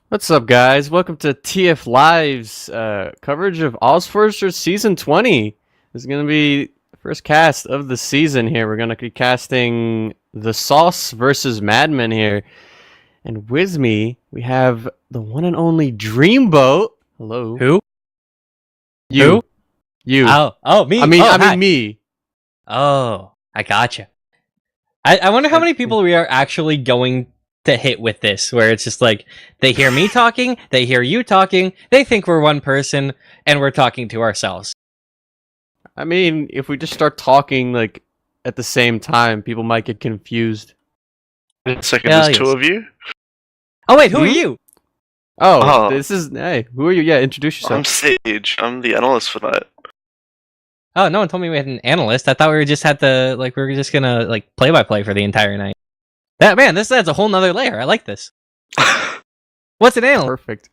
What's up, guys? Welcome to TF Live's coverage of ozfortress Season 20. This is going to be the first cast of the season here. We're going to be casting the Sauce versus Madmen here. And with me, we have the one and only Dreamboat. Hello. Who? You. Who? You. Me. I mean, Hi. me. Oh, I gotcha. I wonder how many people we are actually going to hit with this, where it's just like, they hear me talking, they hear you talking, they think we're one person, and we're talking to ourselves. I mean, if we just start talking, like, at the same time, people might get confused. Wait a second, Hell there's two yes. of you? Oh wait, who are you? Oh, Oh. this is... Hey, who are you? Yeah, introduce yourself. I'm Sage. I'm the analyst for that. Oh, no one told me we had an analyst. I thought we just had to, we were just gonna, play-by-play for the entire night. This adds a whole nother layer. I like this. What's an analyst? Perfect.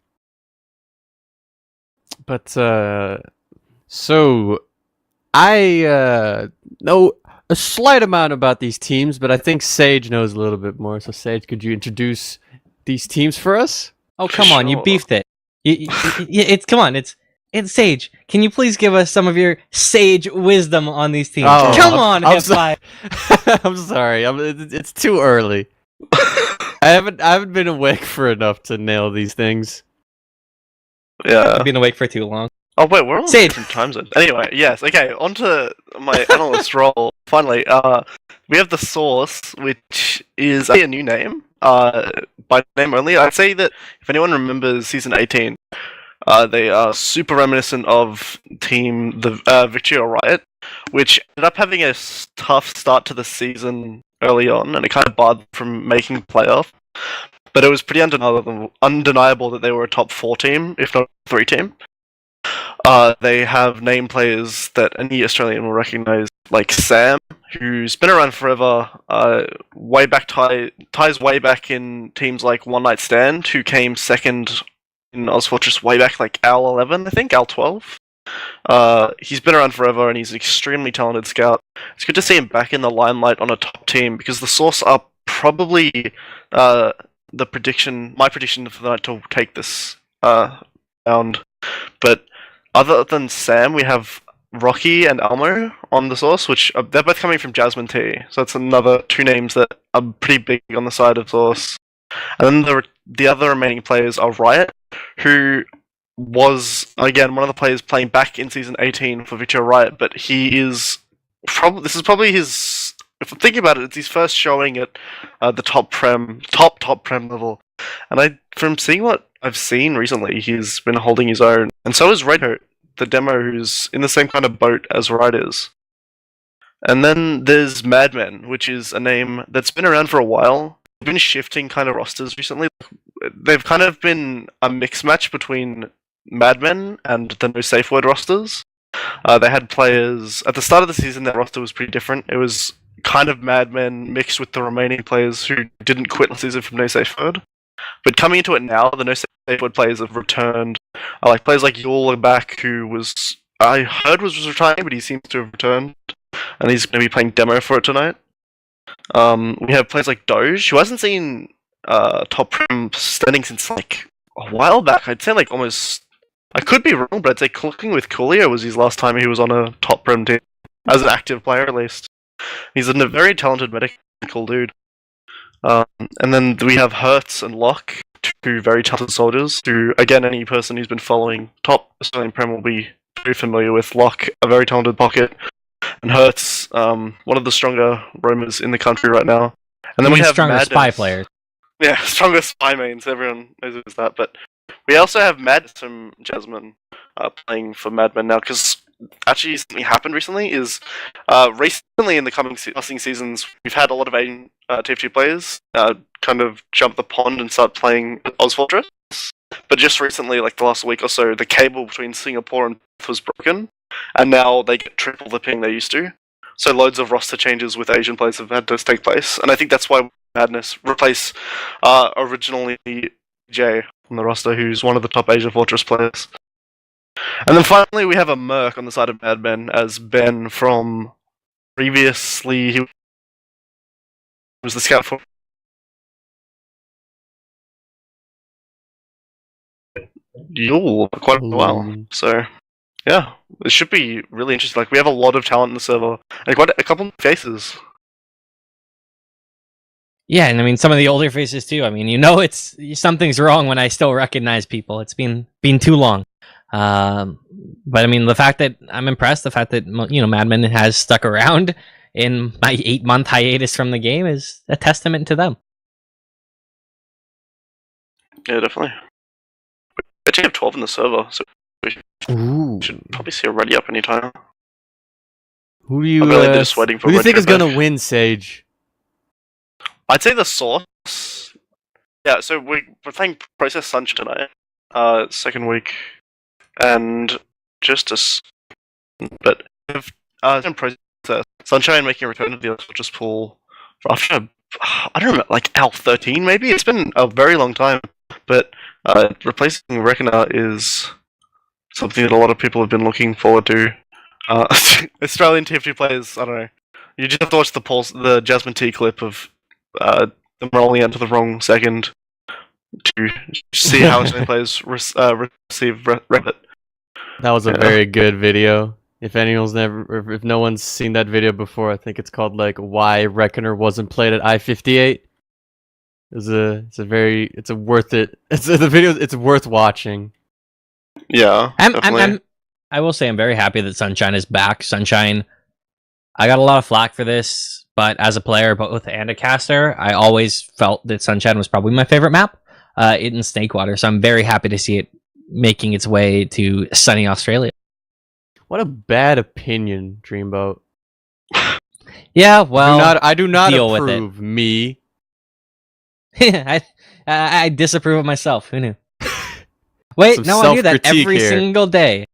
But so I know a slight amount about these teams, but I think Sage knows a little bit more. So Sage, could you introduce these teams for us? Oh, come on, you Sure. beefed it. It's Sage. Can you please give us some of your sage wisdom on these teams? Oh, Come on, I'm HiipFire. I'm sorry. It's too early. I haven't been awake for enough to nail these things. Yeah. I've been awake for too long. Oh wait, we're on Sage. different time zones. Anyway, yes, okay, on to my analyst role. Finally, we have the Source, which is a new name. By name only. I'd say that if anyone remembers Season 18, they are super reminiscent of the Victory or Riot, which ended up having a tough start to the season early on, and it kind of barred them from making playoff. But it was pretty undeniable that they were a top 4 team, if not 3 team. They have name players that any Australian will recognise, like Sam, who's been around forever. Way back ties way back in teams like One Night Stand, who came second in ozfortress way back, like Al 11, I think, Al 12. He's been around forever, and he's an extremely talented scout. It's good to see him back in the limelight on a top team, because the Source are probably my prediction for the night to take this round. But other than Sam, we have Rocky and Almo on the Source, which they're both coming from Jasmine T. So that's another 2 names that are pretty big on the side of Source. And then the other remaining players are Riot, who was, again, one of the players playing back in Season 18 for Victory Riot, but he is this is probably his, if I'm thinking about it, it's his first showing at the top prem level. And from seeing what I've seen recently, he's been holding his own. And so is Redcoat, the demo, who's in the same kind of boat as Riot is. And then there's Madmen, which is a name that's been around for a while. They've been shifting kind of rosters recently. They've kind of been a mix match between Madmen and the No Safe Word rosters. They had players at the start of the season. Their roster was pretty different. It was kind of Madmen mixed with the remaining players who didn't quit last season from No Safe Word. But coming into it now, the No Safe Word players have returned. Like players like Yul are back, who I heard was retiring, but he seems to have returned, and he's going to be playing demo for it tonight. We have players like Doge, who hasn't seen top prem standing since like a while back. I'd say like almost. I could be wrong, but I'd say clicking with Coolio was his last time he was on a top prem team as an active player, at least. He's a very talented medical dude. And then we have Hertz and Locke, 2 very talented soldiers, who, again, any person who's been following top Australian Prem will be very familiar with. Locke, a very talented pocket, and Hertz, one of the stronger roamers in the country right now. And then we have stronger Madness. spy players. Yeah, stronger spy mains, everyone knows that. But we also have Madness from Jasmine playing for Madmen now, because actually something happened recently is recently in the coming seasons we've had a lot of Asian TF2 players kind of jump the pond and start playing ozfortress. But just recently, like the last week or so, the cable between Singapore and Perth was broken, and now they get triple the ping they used to. So loads of roster changes with Asian players have had to take place, and I think that's why Madness replace originally Jay on the roster, who's one of the top Asian Fortress players. And then finally, we have a Merc on the side of Madmen as Ben from previously. He was the scout for Yule for quite a while. Ooh. So, yeah, it should be really interesting. Like, we have a lot of talent in the server, and quite a couple of faces. Yeah, and I mean some of the older faces too. I mean, it's something's wrong when I still recognize people. It's been too long. But I mean, the fact that I'm impressed, the fact that Madman has stuck around in my 8-month hiatus from the game is a testament to them. Yeah, definitely. We actually have 12 in the server, so we Ooh. should probably see a ready up anytime. Who do you? I'm really just waiting for who do you think is Retro gonna back. win, Sage? I'd say the source. Yeah, so we're playing Process Sunshine tonight, second week, and just but if in Process Sunshine making a return to the Ultras pool after I don't know, like Al 13 maybe. It's been a very long time, but replacing Reckoner is something that a lot of people have been looking forward to. Australian TF2 players, I don't know. You just have to watch the Jasmine T clip of them rolling out to the wrong second to see how Australian players receive Reddit. That was a very good video. If if no one's seen that video before, I think it's called like why Reckoner wasn't played at I-58. It's worth watching. Yeah, definitely. I will say I'm very happy that Sunshine is back. Sunshine, I got a lot of flack for this, but as a player, both and a caster, I always felt that Sunshine was probably my favorite map in Snakewater. So I'm very happy to see it making its way to sunny Australia. What a bad opinion, Dreamboat. Yeah, well, I do not deal with approve. Me. I disapprove of myself. Who knew? Wait, Some no, I do that self-critique every here. single day.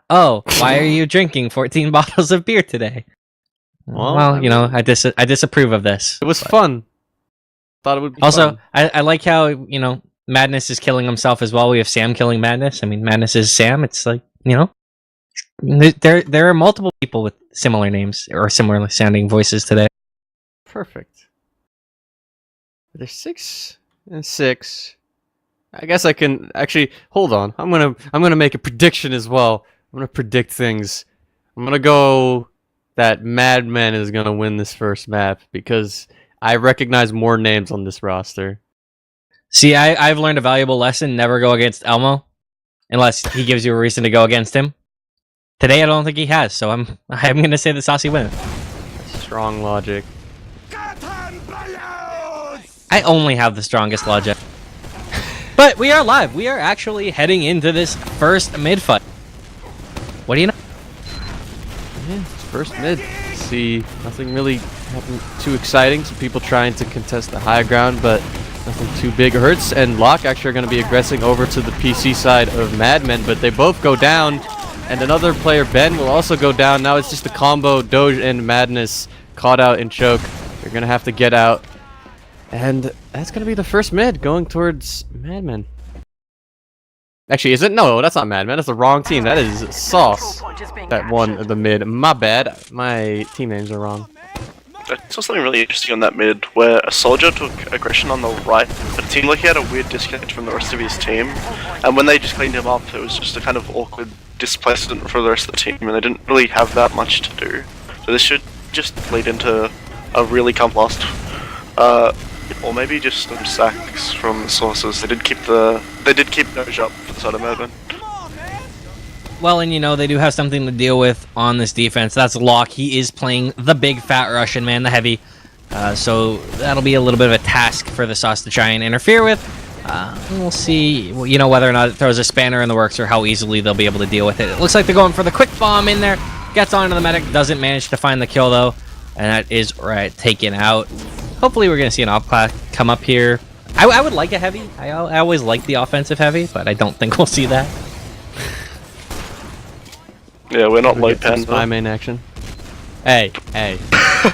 Oh, why are you drinking 14 bottles of beer today? Well, Well, I I disapprove of this. It was fun. Thought it would be Also, fun. I like how, Madness is killing himself as well. We have Sam killing Madness. I mean, Madness is Sam. It's like, there are multiple people with similar names or similar sounding voices today. Perfect. There's 6 and 6. I guess I can actually hold on. I'm gonna make a prediction as well. I'm gonna predict things. I'm gonna go that Madman is gonna win this first map because I recognize more names on this roster. See, I've learned a valuable lesson. Never go against Elmo unless he gives you a reason to go against him. Today, I don't think he has, so I'm going to say that Saucy wins. Strong logic. I only have the strongest logic. But we are live. We are actually heading into this first mid fight. What do you know? Yeah, it's first mid. See, nothing really happened too exciting. Some people trying to contest the high ground, but nothing too big. Hurts and Locke actually are going to be aggressing over to the PC side of Madmen, but they both go down. And another player, Ben, will also go down. Now it's just the combo, Doge and Madness, caught out in choke. They're going to have to get out. And that's going to be the first mid going towards Madmen. Actually, is it? No, that's not Madmen. That's the wrong team. That is Sauce that won the mid. My bad. My team names are wrong. I saw something really interesting on that mid, where a soldier took aggression on the right, but it seemed like he had a weird disconnect from the rest of his team, and when they just cleaned him up, it was just a kind of awkward displacement for the rest of the team, and they didn't really have that much to do. So this should just lead into a really complust. Or maybe just some sacks from the sources. They did keep Doge up for the side of Madman. Well, and they do have something to deal with on this defense. That's Locke. He is playing the big fat Russian man, the heavy. So that'll be a little bit of a task for the Sauce to try and interfere with. We'll see, whether or not it throws a spanner in the works or how easily they'll be able to deal with it. It looks like they're going for the quick bomb in there. Gets onto the medic, doesn't manage to find the kill though, and that is taken out. Hopefully, we're gonna see an off class come up here. I would like a heavy. I always like the offensive heavy, but I don't think we'll see that. Yeah, we're not low Some pen. spy main action. Hey,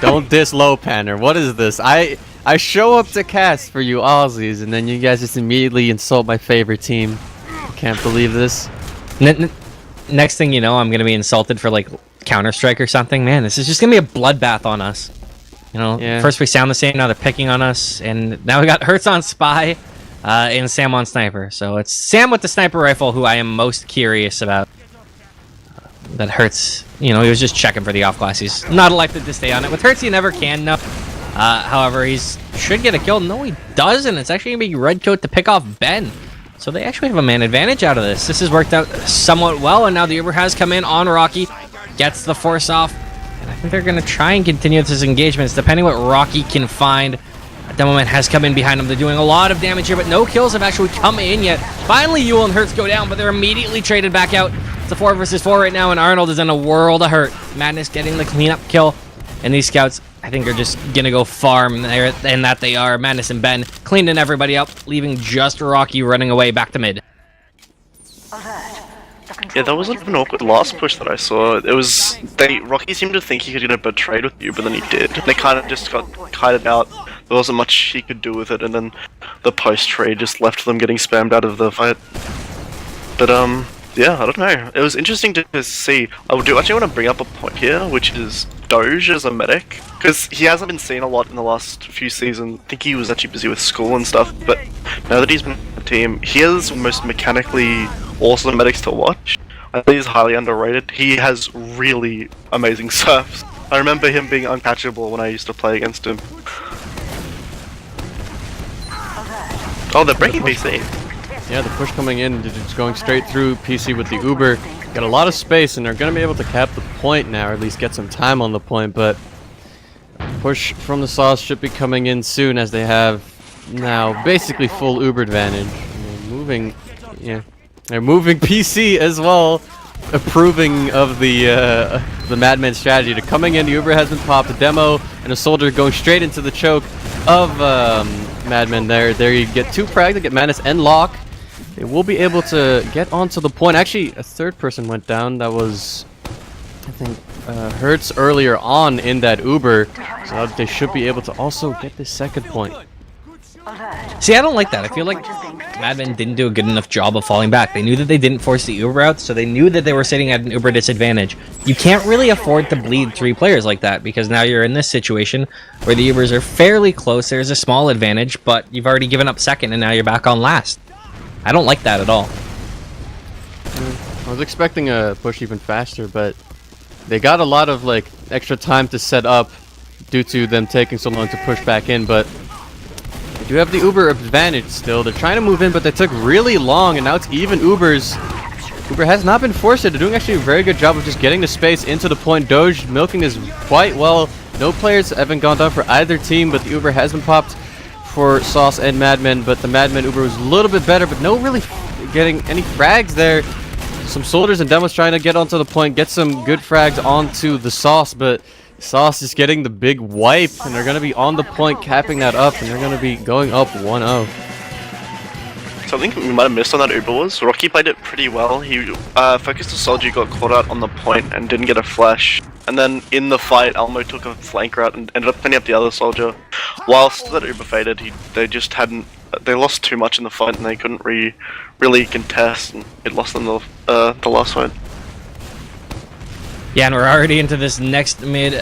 don't diss low panner. What is this? I show up to cast for you Aussies, and then you guys just immediately insult my favorite team. I can't believe this. Next thing you know, I'm gonna be insulted for like Counter-Strike or something. Man, this is just gonna be a bloodbath on us. Yeah. First we sound the same, now they're picking on us, and now we got Hurts on Spy. and Sam on sniper. So it's Sam with the sniper rifle who I am most curious about. That Hurts, you know, he was just checking for the off class. He's not elected to stay on it. With Hurts, he never can, no. However, he should get a kill. No, he doesn't. It's actually going to be Redcoat to pick off Ben. So they actually have a man advantage out of this. This has worked out somewhat well, and now the Uber has come in on Rocky. Gets the force off. And I think they're going to try and continue this engagement. It's depending what Rocky can find. At the moment has come in behind him. They're doing a lot of damage here, but no kills have actually come in yet. Finally, Yule and Hurts go down, but they're immediately traded back out. It's a 4 versus 4 right now, and Arnold is in a world of hurt. Madness getting the cleanup kill, and these scouts, I think, are just gonna go farm there, and that they are. Madness and Ben cleaning everybody up, leaving just Rocky running away back to mid. Yeah, that was an awkward last push that I saw. It was Rocky seemed to think he could get a betrayed with you, but then he did. They kind of just got kited out. There wasn't much he could do with it, and then the post trade just left them getting spammed out of the fight. But yeah, I don't know. It was interesting to see. I do actually want to bring up a point here, which is Doge as a medic, because he hasn't been seen a lot in the last few seasons. I think he was actually busy with school and stuff, but now that he's been on the team, he is most mechanically awesome medics to watch. I think he's highly underrated. He has really amazing surfs. I remember him being uncatchable when I used to play against him. Oh, they're breaking PC. Yeah, the push coming in, just going straight through PC with the Uber. Got a lot of space, and they're going to be able to cap the point now, or at least get some time on the point, but push from the Sauce should be coming in soon, as they have now basically full Uber advantage. They're moving PC as well, approving of the Madman strategy. They're coming in, the Uber has been popped, a demo, and a soldier going straight into the choke of Madman there. There you get 2 frags, they get Madness and Lock. They will be able to get onto the point. Actually, a third person went down. That was, I think, Hurts earlier on in that Uber. So they should be able to also get this second point. See, I don't like that. I feel like Madman didn't do a good enough job of falling back. They knew that they didn't force the Uber out, so they knew that they were sitting at an Uber disadvantage. You can't really afford to bleed 3 players like that, because now you're in this situation where the Ubers are fairly close. There's a small advantage, but you've already given up second, and now you're back on last. I don't like that at all. I was expecting a push even faster, but they got a lot of like extra time to set up due to them taking so long to push back in, but they do have the Uber advantage still. They're trying to move in, but they took really long, and now it's even Ubers. Uber has not been forced. They're doing actually a very good job of just getting the space into the point. Doge milking this quite well. No players haven't gone down for either team, but the Uber has been popped for Sauce and Madman, but the Madman Uber was a little bit better, but no really getting any frags there. Some soldiers and demos trying to get onto the point, get some good frags onto the Sauce, but Sauce is getting the big wipe, and they're going to be on the point, capping that up, and they're going to be going up 1-0. Something we might have missed on that Uber was Rocky played it pretty well. He focused the soldier, got caught out on the point, and didn't get a flash. And then in the fight, Elmo took a flank route and ended up cleaning up the other soldier. Whilst that Uber faded, they lost too much in the fight, and they couldn't really contest, and it lost them the last fight. Yeah, and we're already into this next mid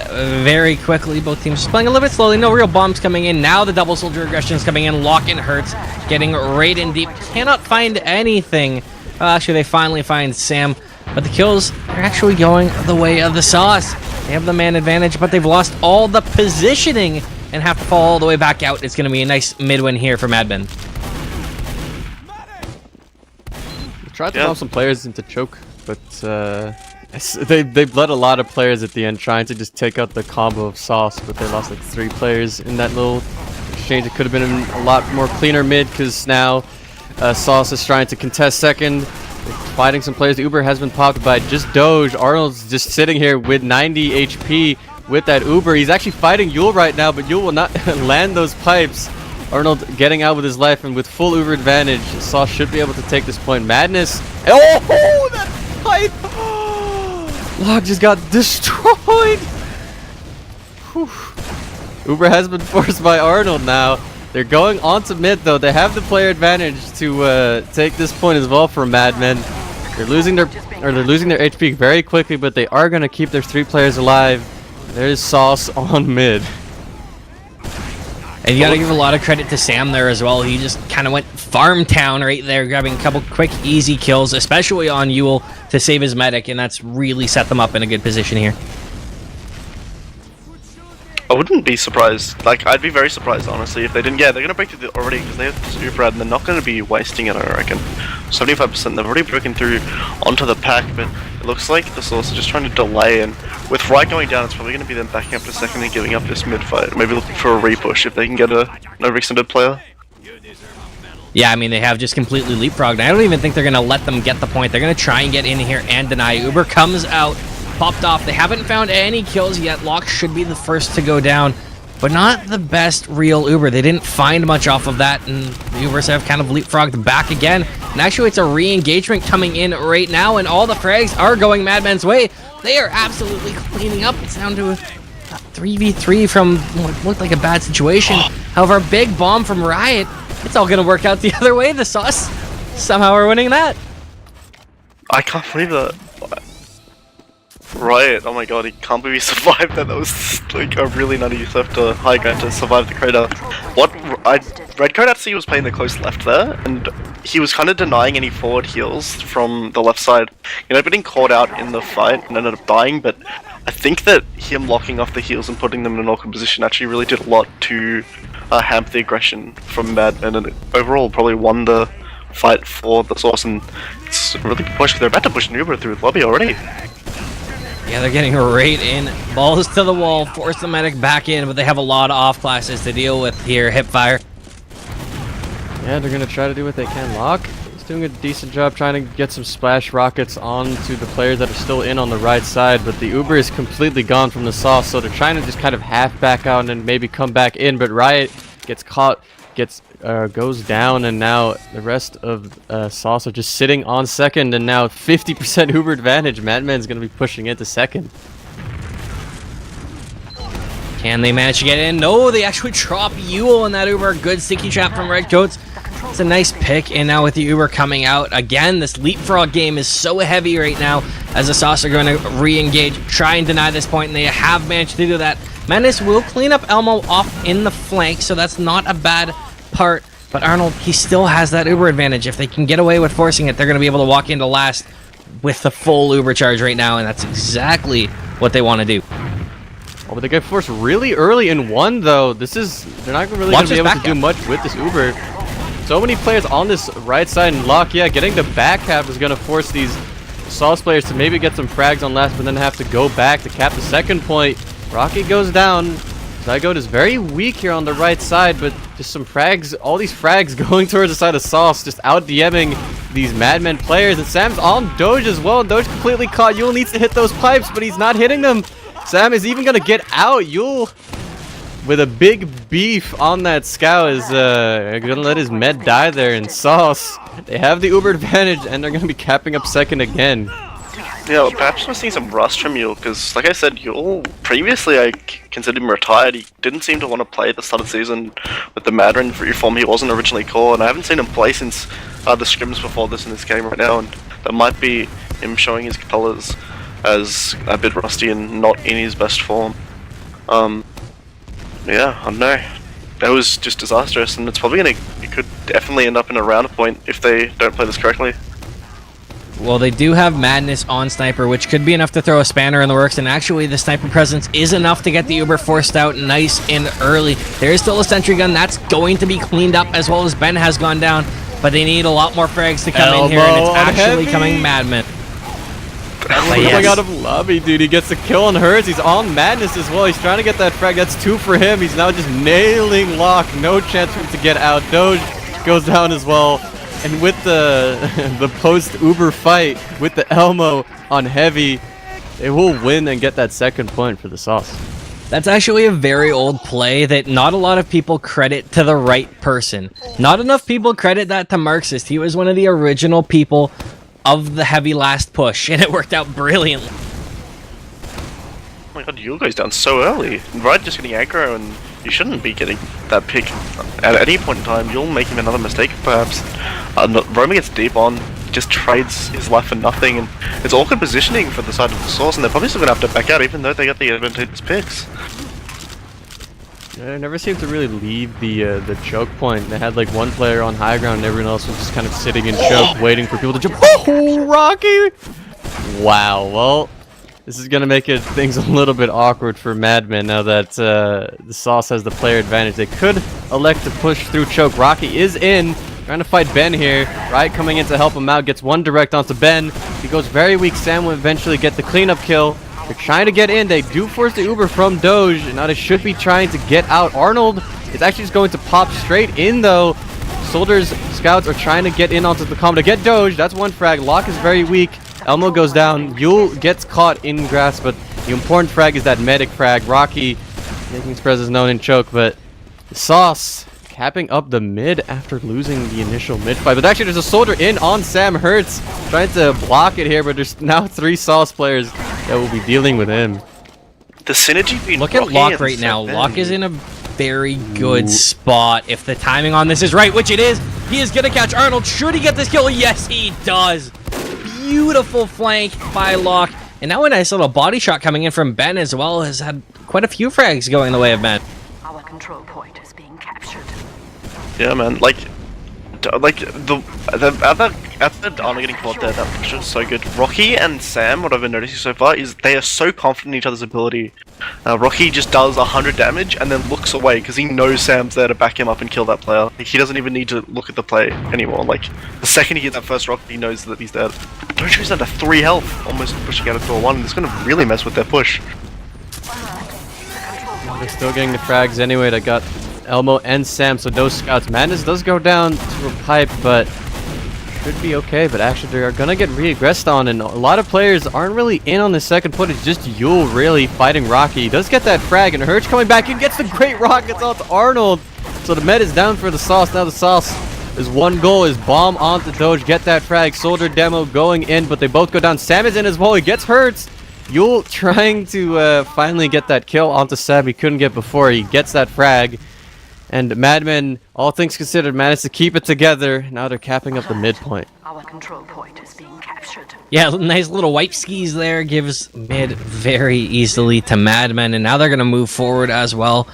very quickly. Both teams just playing a little bit slowly. No real bombs coming in. Now the double soldier aggression is coming in. Lock and Hurts getting right in deep. Cannot find anything. Actually, they finally find Sam. But the kills are actually going the way of the Sauce. They have the man advantage, but they've lost all the positioning and have to fall all the way back out. It's going to be a nice mid win here for Madman. Tried to bomb some players into choke, but they bled a lot of players at the end trying to just take out the combo of Sauce, but they lost like 3 players in that little exchange. It could have been a lot more cleaner mid, because now Sauce is trying to contest second. They're fighting some players. The Uber has been popped by just Doge. Arnold's just sitting here with 90 HP with that Uber. He's actually fighting Yule right now, but Yule will not land those pipes. Arnold getting out with his life, and with full Uber advantage, Sauce should be able to take this point. Madness. Oh, that pipe! Log just got destroyed. Whew. Uber has been forced by Arnold now. They're going on to mid, though. They have the player advantage to take this point as well for Madmen. They're losing their HP very quickly, but they are going to keep their 3 players alive. There's Sauce on mid. And you gotta give a lot of credit to Sam there as well. He just kind of went farm town right there, grabbing a couple quick, easy kills, especially on Yule to save his medic, and that's really set them up in a good position here. I wouldn't be surprised. Like, I'd be very surprised, honestly, if they didn't. Yeah, they're gonna break through already because they have the super rad, and they're not gonna be wasting it. I reckon 75%. They've already broken through onto the pack, but it looks like the Source are just trying to delay. And with right going down, it's probably gonna be them backing up to second and giving up this mid fight. Maybe looking for a repush if they can get an overextended player. Yeah, I mean, they have just completely leapfrogged. I don't even think they're gonna let them get the point. They're gonna try and get in here and deny. Uber comes out. Popped off. They haven't found any kills yet. Locke should be the first to go down, but not the best real Uber. They didn't find much off of that, and the Ubers have kind of leapfrogged back again. And actually, it's a re-engagement coming in right now, and all the frags are going Madman's way. They are absolutely cleaning up. It's down to a 3v3 from what looked like a bad situation. However, a big bomb from Riot. It's all going to work out the other way. The Sauce somehow are winning that. I can't believe that. Right, oh my god, he can't believe he survived that. That was like a really nutty USF to high ground to survive the crater. Red Code actually was playing the close left there, and he was kind of denying any forward heals from the left side. You know, getting caught out in the fight and ended up dying, but I think that him locking off the heals and putting them in an awkward position actually really did a lot to hamper the aggression from Madman, and it overall probably won the fight for the Source, and it's a really good push. They're about to push an Uber through the lobby already. Yeah, they're getting right in. Balls to the wall, force the medic back in, but they have a lot of off classes to deal with here. HiipFire. Yeah, they're going to try to do what they can. Locke is doing a decent job trying to get some splash rockets onto the players that are still in on the right side, but the Uber is completely gone from the Sauce, so they're trying to just kind of half back out and then maybe come back in, but Riot gets caught, goes down, and now the rest of Sauce are just sitting on second, and now 50% Uber advantage. Madman's going to be pushing into second. Can they manage to get in? No, they actually drop Yule in that Uber. Good sticky trap from Redcoats. It's a nice pick, and now with the Uber coming out, again, this leapfrog game is so heavy right now as the Sauce are going to re-engage, try and deny this point, and they have managed to do that. Madness will clean up Elmo off in the flank, so that's not a bad part, but Arnold, he still has that Uber advantage. If they can get away with forcing it, they're going to be able to walk into last with the full Uber charge right now, and that's exactly what they want to do. Oh, but they get forced really early in one, though. They're not really going to be able to do much with this Uber. So many players on this right side, and Locke, yeah, getting the back cap is going to force these Sauce players to maybe get some frags on last, but then have to go back to cap the second point. Rocky goes down. Zygote is very weak here on the right side, but just some frags, all these frags going towards the side of Sauce, just out DMing these Madmen players. And Sam's on Doge as well. Doge completely caught. Yule needs to hit those pipes, but he's not hitting them. Sam is even going to get out. Yule, with a big beef on that scout, is going to let his med die there. And Sauce, they have the Uber advantage, and they're going to be capping up second again. Yeah, well, perhaps we're seeing some rust from Yule, because, like I said, Yule, previously I considered him retired. He didn't seem to want to play at the start of the season with the Madron reform. He wasn't originally called, and I haven't seen him play since the scrims before this in this game right now, and that might be him showing his colours as a bit rusty and not in his best form. Yeah, I don't know. That was just disastrous, and it's probably it could definitely end up in a round point if they don't play this correctly. Well, they do have Madness on Sniper, which could be enough to throw a spanner in the works, and actually the Sniper presence is enough to get the Uber forced out nice and early. There is still a sentry gun that's going to be cleaned up, as well as Ben has gone down, but they need a lot more frags to come in here, and it's actually coming Madman. Pulling out of lobby, dude. He gets the kill on hers. He's on Madness as well. He's trying to get that frag. That's 2 for him. He's now just nailing Locke. No chance for him to get out. Doge goes down as well. And with the post-Uber fight, with the Elmo on heavy, they will win and get that second point for the Sauce. That's actually a very old play that not a lot of people credit to the right person. Not enough people credit that to Marxist. He was one of the original people of the heavy last push, and it worked out brilliantly. Oh my god, Yule goes down so early. Right, just getting aggro, and you shouldn't be getting that pick at any point in time. You'll make him another mistake, perhaps. Roman gets deep on, just trades his life for nothing, and it's awkward positioning for the side of the Source, and they're probably still going to have to back out, even though they got the advantageous picks. They never seemed to really leave the choke point. They had like one player on high ground and everyone else was just kind of sitting in choke waiting for people to jump. Oh, Rocky! Wow, well, this is going to make things a little bit awkward for Madman now that the Sauce has the player advantage. They could elect to push through choke. Rocky is in, trying to fight Ben here. Riot coming in to help him out, gets one direct onto Ben. He goes very weak. Sam will eventually get the cleanup kill. They're trying to get in. They do force the Uber from Doge. Now they should be trying to get out. Arnold is actually just going to pop straight in though. Soldier's scouts are trying to get in onto the combo to get Doge. That's one frag. Locke is very weak. Elmo goes down. Yule gets caught in grass, but the important frag is that medic frag. Rocky making his presence known in choke, but Sauce capping up the mid after losing the initial mid fight. But actually there's a soldier in on Sam Hertz trying to block it here, but there's now 3 Sauce players that will be dealing with him. The synergy between Look at Locke right now. Locke is in a very good spot. If the timing on this is right, which it is, he is going to catch Arnold. Should he get this kill? Yes, he does. Beautiful flank by Locke. And now a nice little body shot coming in from Ben as well. Has had quite a few frags going the way of Ben. Our control point is being captured. Yeah, man. Like the Arnold getting caught there, that push is so good. Rocky and Sam, what I've been noticing so far, is they are so confident in each other's ability. Rocky just does 100 damage and then looks away because he knows Sam's there to back him up and kill that player. Like, he doesn't even need to look at the play anymore. Like, the second he hits that first rock, he knows that he's dead. Dojo's down to 3 health, almost pushing out of door 1. It's going to really mess with their push. They're still getting the frags anyway. They got Elmo and Sam, so those scouts. Madness does go down to a pipe, but should be okay. But actually, they are gonna get re-aggressed on, and a lot of players aren't really in on the second foot. It's just Yule really fighting Rocky. He does get that frag, and Hirsch coming back and gets the great rockets onto Arnold. So the med is down for the Sauce. Now the Sauce is one goal, is bomb onto Doge, get that frag. Soldier demo going in, but they both go down. Sam is in as well. He gets hurt. Yule trying to finally get that kill onto Seb. He couldn't get before. He gets that frag. And Madman, all things considered, managed to keep it together. Now they're capping up the midpoint. Our control point is being captured. Yeah, nice little wipe skis there. Gives mid very easily to Madman. And now they're going to move forward as well.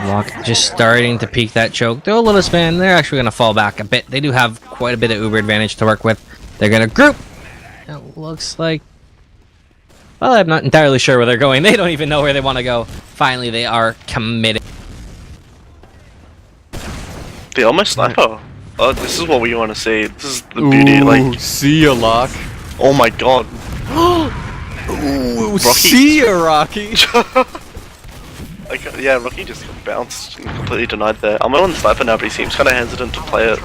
Locke just starting to peek that choke. They're a little span. They're actually going to fall back a bit. They do have quite a bit of Uber advantage to work with. They're going to group. It looks like... Well, I'm not entirely sure where they're going. They don't even know where they want to go. Finally, they are committed. The almost sniper. Oh, this is what we want to see. This is the beauty. Like, see ya, Locke. oh my god. Ooh, Rocky. see ya, Rocky. Like, yeah, Rocky just bounced and completely denied there. I'm on the sniper now, but he seems kind of hesitant to play it.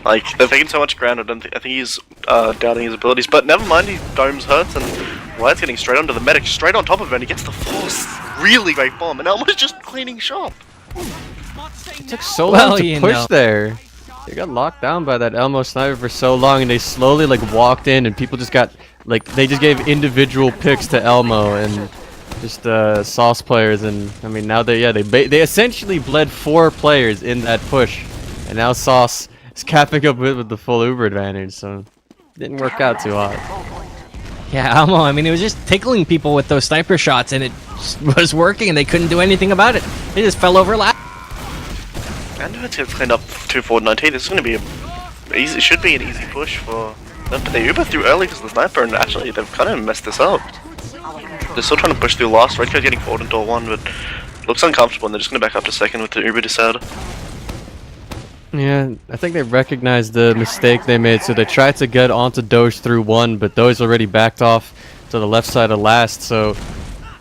Like, they're taking so much ground, I think he's doubting his abilities. But never mind, he domes Hurts, and Wyatt's getting straight onto the medic, straight on top of him, and he gets the force. Really great bomb, and Elmo's just cleaning shop. It took so long to push there. They got locked down by that Elmo sniper for so long, and they slowly like walked in, and people just got like they just gave individual picks to Elmo and just Sauce players, and I mean now they essentially bled 4 players in that push, and now Sauce is capping up with the full Uber advantage, so it didn't work out too hot. Yeah, Elmo, I mean, it was just tickling people with those sniper shots, and it was working, and they couldn't do anything about it. They just fell over lap. And Hurts gets cleaned up 2-4-19. This is going to be easy. It should be an easy push for them, but they Uber through early because of the sniper, and actually they've kind of messed this up. They're still trying to push through last. Red Code's getting forward in door 1, but looks uncomfortable, and they're just going to back up to second with the Uber decided. Yeah, I think they recognized the mistake they made, so they tried to get onto Doge through 1, but Doge already backed off to the left side of last, so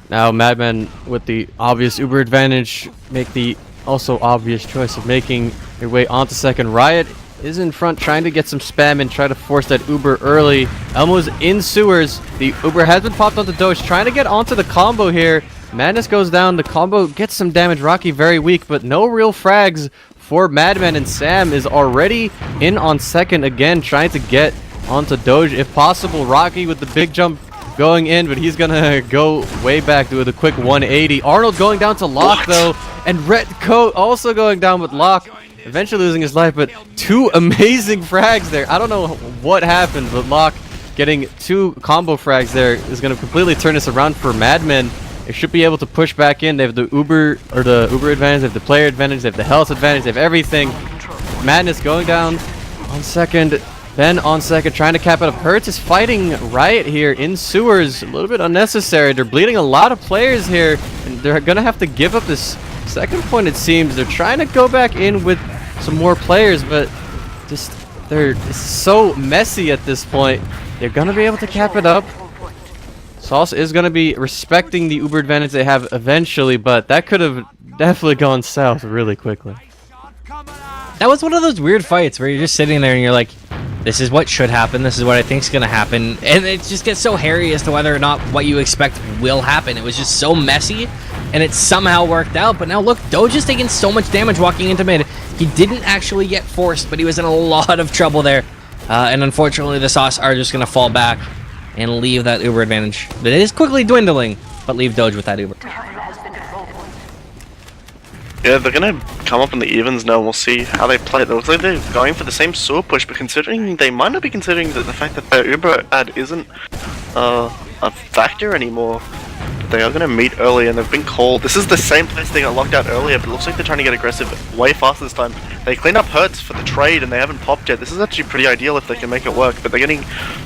now Madman with the obvious Uber advantage make the also obvious choice of making their way onto second. Riot is in front trying to get some spam and try to force that Uber early. Elmo's in sewers. The Uber has been popped onto Doge, trying to get onto the combo here. Madness goes down. The combo gets some damage. Rocky very weak, but no real frags for Madman, and Sam is already in on second again, trying to get onto Doge if possible. Rocky with the big jump going in, but he's gonna go way back with a quick 180. Arnold going down to Locke though, and Red Coat also going down with Locke, eventually losing his life, but 2 amazing frags there. I don't know what happened, but Locke getting 2 combo frags there is gonna completely turn this around for Madman. They should be able to push back in. They have the Uber advantage, they have the player advantage, they have the health advantage, they have everything. Madness going down on second. Ben on second, trying to cap it up. Hertz is fighting Riot here in sewers. A little bit unnecessary. They're bleeding a lot of players here, and they're going to have to give up this second point, it seems. They're trying to go back in with some more players, but just they're so messy at this point. They're going to be able to cap it up. Sauce is going to be respecting the Uber advantage they have eventually, but that could have definitely gone south really quickly. That was one of those weird fights where you're just sitting there and you're like, this is what should happen, this is what I think is going to happen, and it just gets so hairy as to whether or not what you expect will happen. It was just so messy, and it somehow worked out. But now look, Doge is taking so much damage walking into mid. He didn't actually get forced, but he was in a lot of trouble there. And unfortunately, the Sauce are just going to fall back and leave that Uber advantage. That is quickly dwindling, but leave Doge with that Uber. Yeah, they're gonna come up in the evens now, and we'll see how they play. It looks like they're going for the same sewer push, but considering they might not be considering that the fact that their Uber ad isn't a factor anymore. They are gonna meet early, and they've been called. This is the same place they got locked out earlier, but it looks like they're trying to get aggressive way faster this time. They cleaned up Hertz for the trade, and they haven't popped yet. This is actually pretty ideal if they can make it work, but they're getting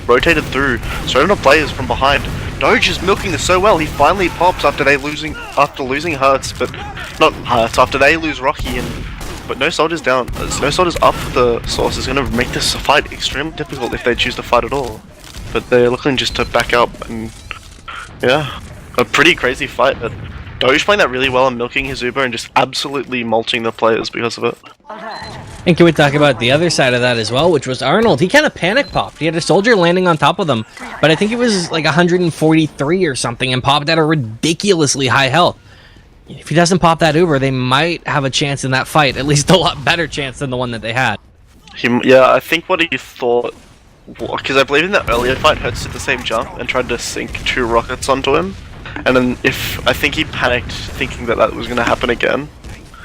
rotated through. Straight on players from behind. Doge is milking this so well. He finally pops after losing Hertz, but not Hertz. After they lose Rocky, but no soldiers down. No soldiers up for the Source is gonna make this fight extremely difficult if they choose to fight at all. But they're looking just to back up, and yeah. A pretty crazy fight, but Doge playing that really well and milking his Uber and just absolutely mulching the players because of it. And can we talk about the other side of that as well, which was Arnold. He kind of panic popped. He had a soldier landing on top of them, but I think it was like 143 or something, and popped at a ridiculously high health. If he doesn't pop that Uber, they might have a chance in that fight, at least a lot better chance than the one that they had. Yeah, I think what he thought, because I believe in that earlier fight, Hertz did the same jump and tried to sink 2 rockets onto him. And then I think he panicked thinking that was going to happen again.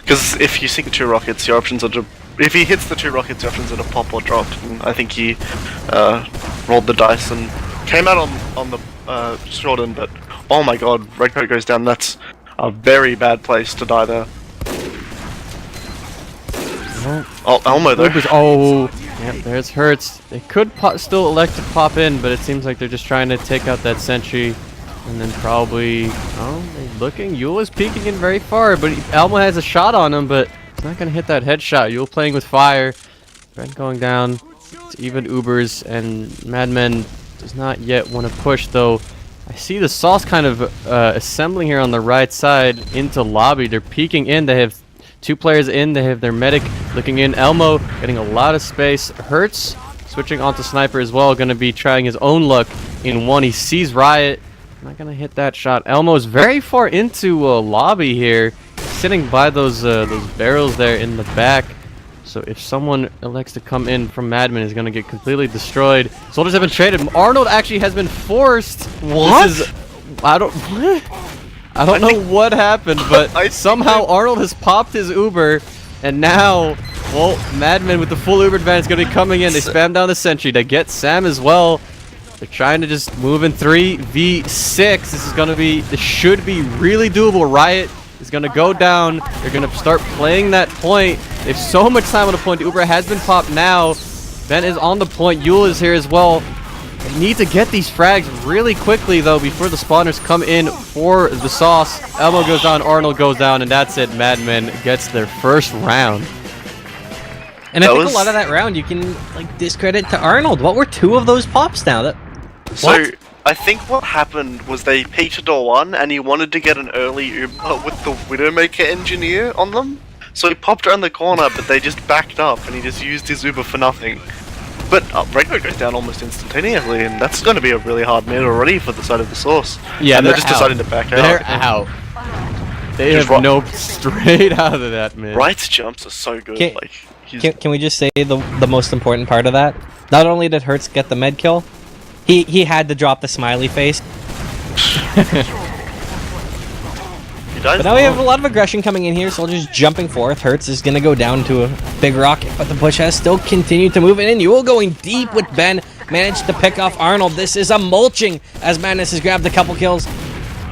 Because if you sink 2 rockets, your options are to... If he hits the 2 rockets, your options are to pop or drop. And I think he rolled the dice and came out on the Jordan, but oh my god, Redcoat goes down. That's a very bad place to die there. Oh, Elmo though. Oh, yeah, there's Hertz. They could still elect to pop in, but it seems like they're just trying to take out that sentry. And then probably, they're looking. Yule is peeking in very far, but Elmo has a shot on him, but he's not going to hit that headshot. Yule playing with fire. Brent going down. It's even Ubers, and Madmen does not yet want to push, though. I see the Sauce kind of assembling here on the right side into lobby. They're peeking in. They have 2 players in. They have their medic looking in. Elmo getting a lot of space. Hertz switching onto Sniper as well. Going to be trying his own luck in 1. He sees Riot. Not gonna hit that shot. Elmo's very far into lobby here, sitting by those barrels there in the back. So if someone elects to come in from Madman, is gonna get completely destroyed. Soldiers have been traded. Arnold actually has been forced. What? I don't know what happened, but somehow Arnold has popped his Uber, and now, well, Madman with the full Uber advantage is gonna be coming in. They spam down the sentry. They get Sam as well. They're trying to just move in 3v6. This should be really doable. Riot is going to go down. They're going to start playing that point. They have so much time on the point. The Uber has been popped now. Ben is on the point. Yule is here as well. They need to get these frags really quickly, though, before the spawners come in for the Sauce. Elmo goes down, Arnold goes down, and that's it. Madmen gets their first round. And I think a lot of that round you can discredit to Arnold. What were 2 of those pops now? So, I think what happened was they peeked door 1 and he wanted to get an early Uber with the Widowmaker engineer on them. So he popped around the corner, but they just backed up and he just used his Uber for nothing. But Redcoat goes down almost instantaneously, and that's going to be a really hard mid already for the side of the Source. Yeah, and they're just deciding to back out. They're out. They have noped straight out of that mid. Wright's jumps are so good. Can we just say the most important part of that? Not only did Hertz get the med kill, he had to drop the smiley face. But now we have a lot of aggression coming in here. Soldiers jumping forth. Hertz is going to go down to a big rocket, but the push has still continued to move in. Yule going deep with Ben. Managed to pick off Arnold. This is a mulching as Madness has grabbed a couple kills.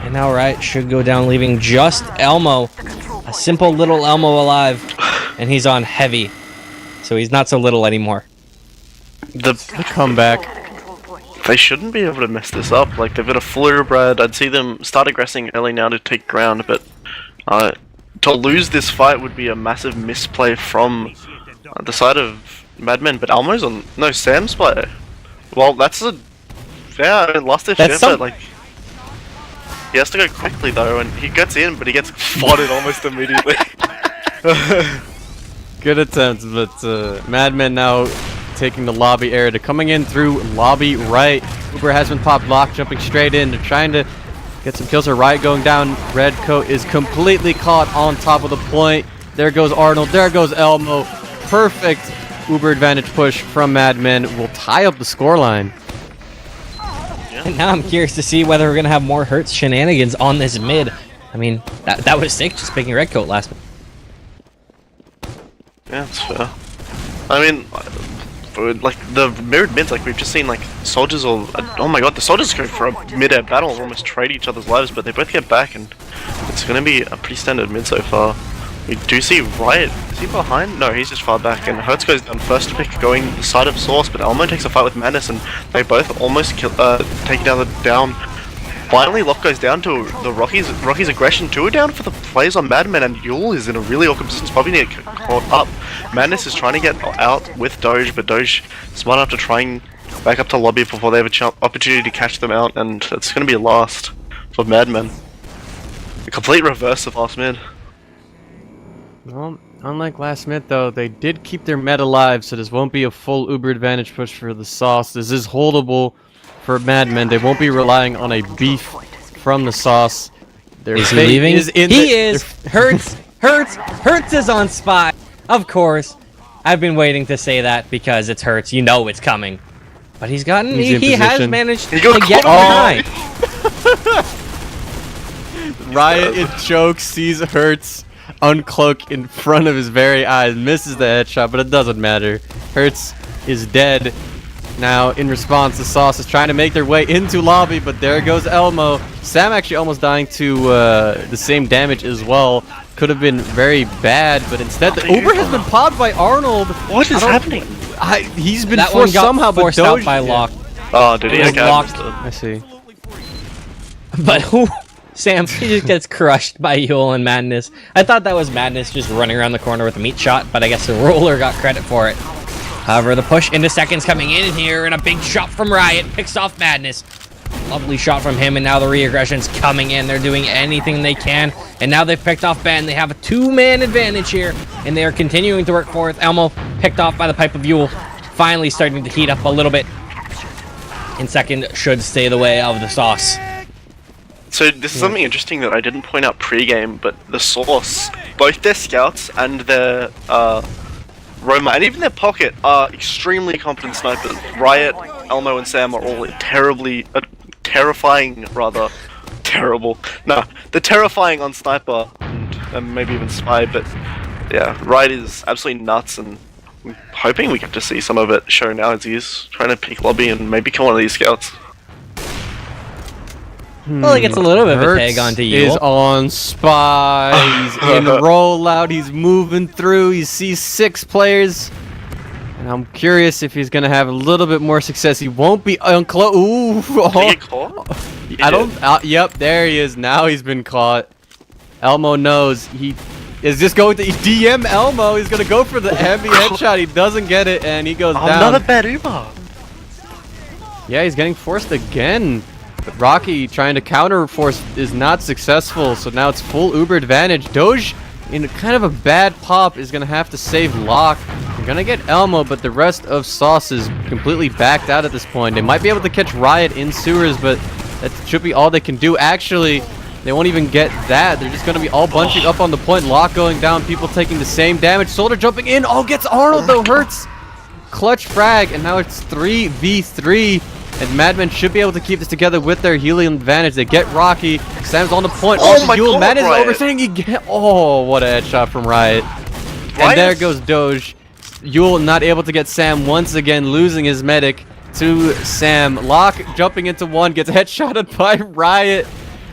And now Riot should go down, leaving just Elmo. A simple little Elmo alive. And he's on heavy. So he's not so little anymore. The comeback. They shouldn't be able to mess this up. Like, they've got a full Uberbred. I'd see them start aggressing early now to take ground, but to lose this fight would be a massive misplay from the side of Madmen. But Elmo's on... No, Sam's by... Well, that's a... Yeah, I mean, last ditch effort, like... He has to go quickly, though, and he gets in, but he gets spotted almost immediately. Good attempt, but Madmen now taking the lobby area. They're coming in through lobby right. Uber has been popped lock, jumping straight in. They're trying to get some kills. Riot going down. Red coat is completely caught on top of the point. There goes Arnold. There goes Elmo. Perfect Uber advantage push from Madmen will tie up the scoreline. And now I'm curious to see whether we're going to have more Hertz shenanigans on this mid. I mean, that was sick, just picking Red Coat last. Yeah, that's fair. I mean, like, the mirrored mids, like, we've just seen, like, soldiers all... Oh my god, the soldiers go for a mid-air battle and almost trade each other's lives, but they both get back, and it's gonna be a pretty standard mid so far. We do see Riot. Is he behind? No, he's just far back, and Hertz goes down first pick, going the side of Source, but Elmo takes a fight with Madness, and they both almost take down the down. Finally, Locke goes down to the Rockies. Rockies' aggression 2 are down for the plays on Madman, and Yule is in a really awkward position. Probably need to get caught up. Madness is trying to get out with Doge, but Doge smart enough to try and back up to lobby before they have a opportunity to catch them out, and it's going to be a last for Madman. A complete reverse of last mid. Well, unlike last mid though, they did keep their meta alive, so this won't be a full Uber advantage push for the Sauce. This is holdable for Madmen. They won't be relying on a beef from the Sauce. Is he leaving? He is! Hertz is on spot! Of course. I've been waiting to say that because it's Hertz. You know it's coming. But he has managed to get behind. Riot in choke, sees Hertz uncloak in front of his very eyes, misses the headshot, but it doesn't matter. Hertz is dead. Now, in response, the Sauce is trying to make their way into lobby, but there goes Elmo. Sam actually almost dying to the same damage as well. Could have been very bad, but instead the Uber has been popped by Arnold. What is happening? He's been forced somehow, but forced out by Locke. Oh, did he? Okay, I see. But who? Sam, he just gets crushed by Yule and Madness. I thought that was Madness just running around the corner with a meat shot, but I guess the roller got credit for it. However, the push into seconds coming in here, and a big shot from Riot picks off Madness. Lovely shot from him, and now the re-aggression's coming in. They're doing anything they can, and now they've picked off Ben. They have a 2-man advantage here, and they are continuing to work for it. Elmo picked off by the pipe of Yule, finally starting to heat up a little bit. And second should stay the way of the Sauce. So this is something interesting that I didn't point out pre-game, but the Source, both their scouts and their Roma, and even their pocket are extremely competent snipers. Riot, Elmo, and Sam are all terrifying, rather. Terrible. No, they're terrifying on sniper, and maybe even spy, but yeah, Riot is absolutely nuts, and I'm hoping we get to see some of it show now as he's trying to peek lobby and maybe kill one of these scouts. Well, he gets a little bit of a tag onto Yule. He's on spy, he's in rollout, he's moving through, he sees 6 players. And I'm curious if he's gonna have a little bit more success. He won't be unclose. Ooh! Did he get caught? I don't. Yep, there he is. Now he's been caught. Elmo knows he is just going to DM Elmo. He's gonna go for the heavy headshot. He doesn't get it, and he goes down. Another bad Uber. Yeah, he's getting forced again. But Rocky trying to counter force is not successful, so now it's full Uber advantage. Doge, in kind of a bad pop, is gonna have to save Locke. They're gonna get Elmo, but the rest of Sauce is completely backed out at this point. They might be able to catch Riot in sewers, but that should be all they can do. Actually, they won't even get that. They're just gonna be all bunching up on the point. Locke going down, people taking the same damage. Soldier jumping in. Oh, gets Arnold though. Hurts. Clutch frag, and now it's 3v3. And Madmen should be able to keep this together with their helium advantage. They get Rocky. Sam's on the point. Oh my Yule. god, Madden's Riot. overstaying. Oh, what a headshot from Riot. And there goes Doge. Yule not able to get Sam once again, losing his medic to Sam. Locke jumping into one, gets headshotted by Riot.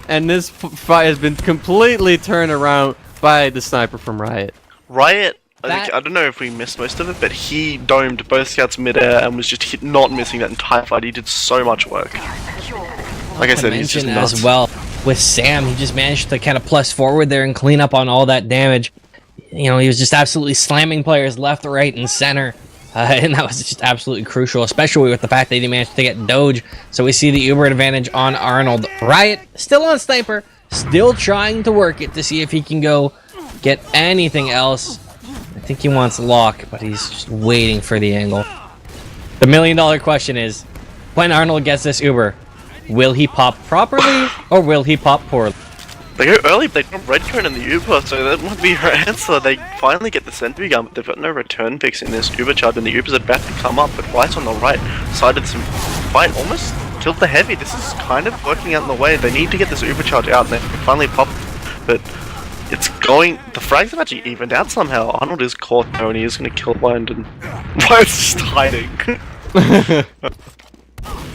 and this fight has been completely turned around by the sniper from Riot. Riot, That- I don't know if we missed most of it, but he domed both scouts midair and was just not missing that entire fight. He did so much work. Like I said, he's just mention nuts. as well with Sam, he just managed to kind of plus forward there and clean up on all that damage. You know, he was just absolutely slamming players left, right, and center. And that was just absolutely crucial, especially with the fact that he managed to get Doge. So we see the Uber advantage on Arnold. Riot, still on Sniper, still trying to work it to see if he can go get anything else. I think he wants Lock, but he's just waiting for the angle. The $1 million question is, when Arnold gets this Uber, will he pop properly, or will he pop poorly? They go early, but they got Redcone in the Uber, so that might be her answer. They finally get the sentry gun, but they've got no return picks in this Uber charge, and the Uber's about to come up, but right on the right side of this fight, almost killed the heavy. This is kind of working out in the way. They need to get this Uber charge out, and they can finally pop, but it's going... The frags have actually evened out somehow. Arnold is caught now, and he is going to kill blind, and Riot's just hiding.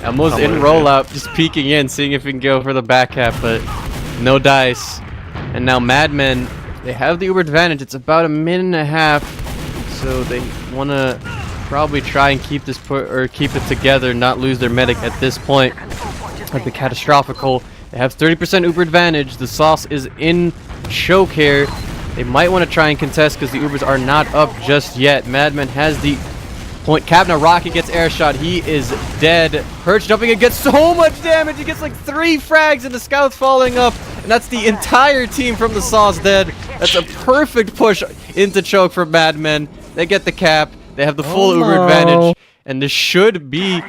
Elmo's in rollout, just peeking in, seeing if he can go for the back half, but no dice. And now Madmen, they have the Uber advantage. It's about a minute and a half, so they want to probably try and keep this keep it together, not lose their medic at this point. That'd be catastrophical. They have 30% Uber advantage. The Sauce is in choke here. They might want to try and contest because the Ubers are not up just yet. Madman has the point cap. Now Rocky gets air shot. He is dead. Perch jumping and gets so much damage. He gets like 3 frags and the scouts falling up. And that's the entire team from the Sauce dead. That's a perfect push into choke for Madmen. They get the cap. They have the full Uber advantage. And this should be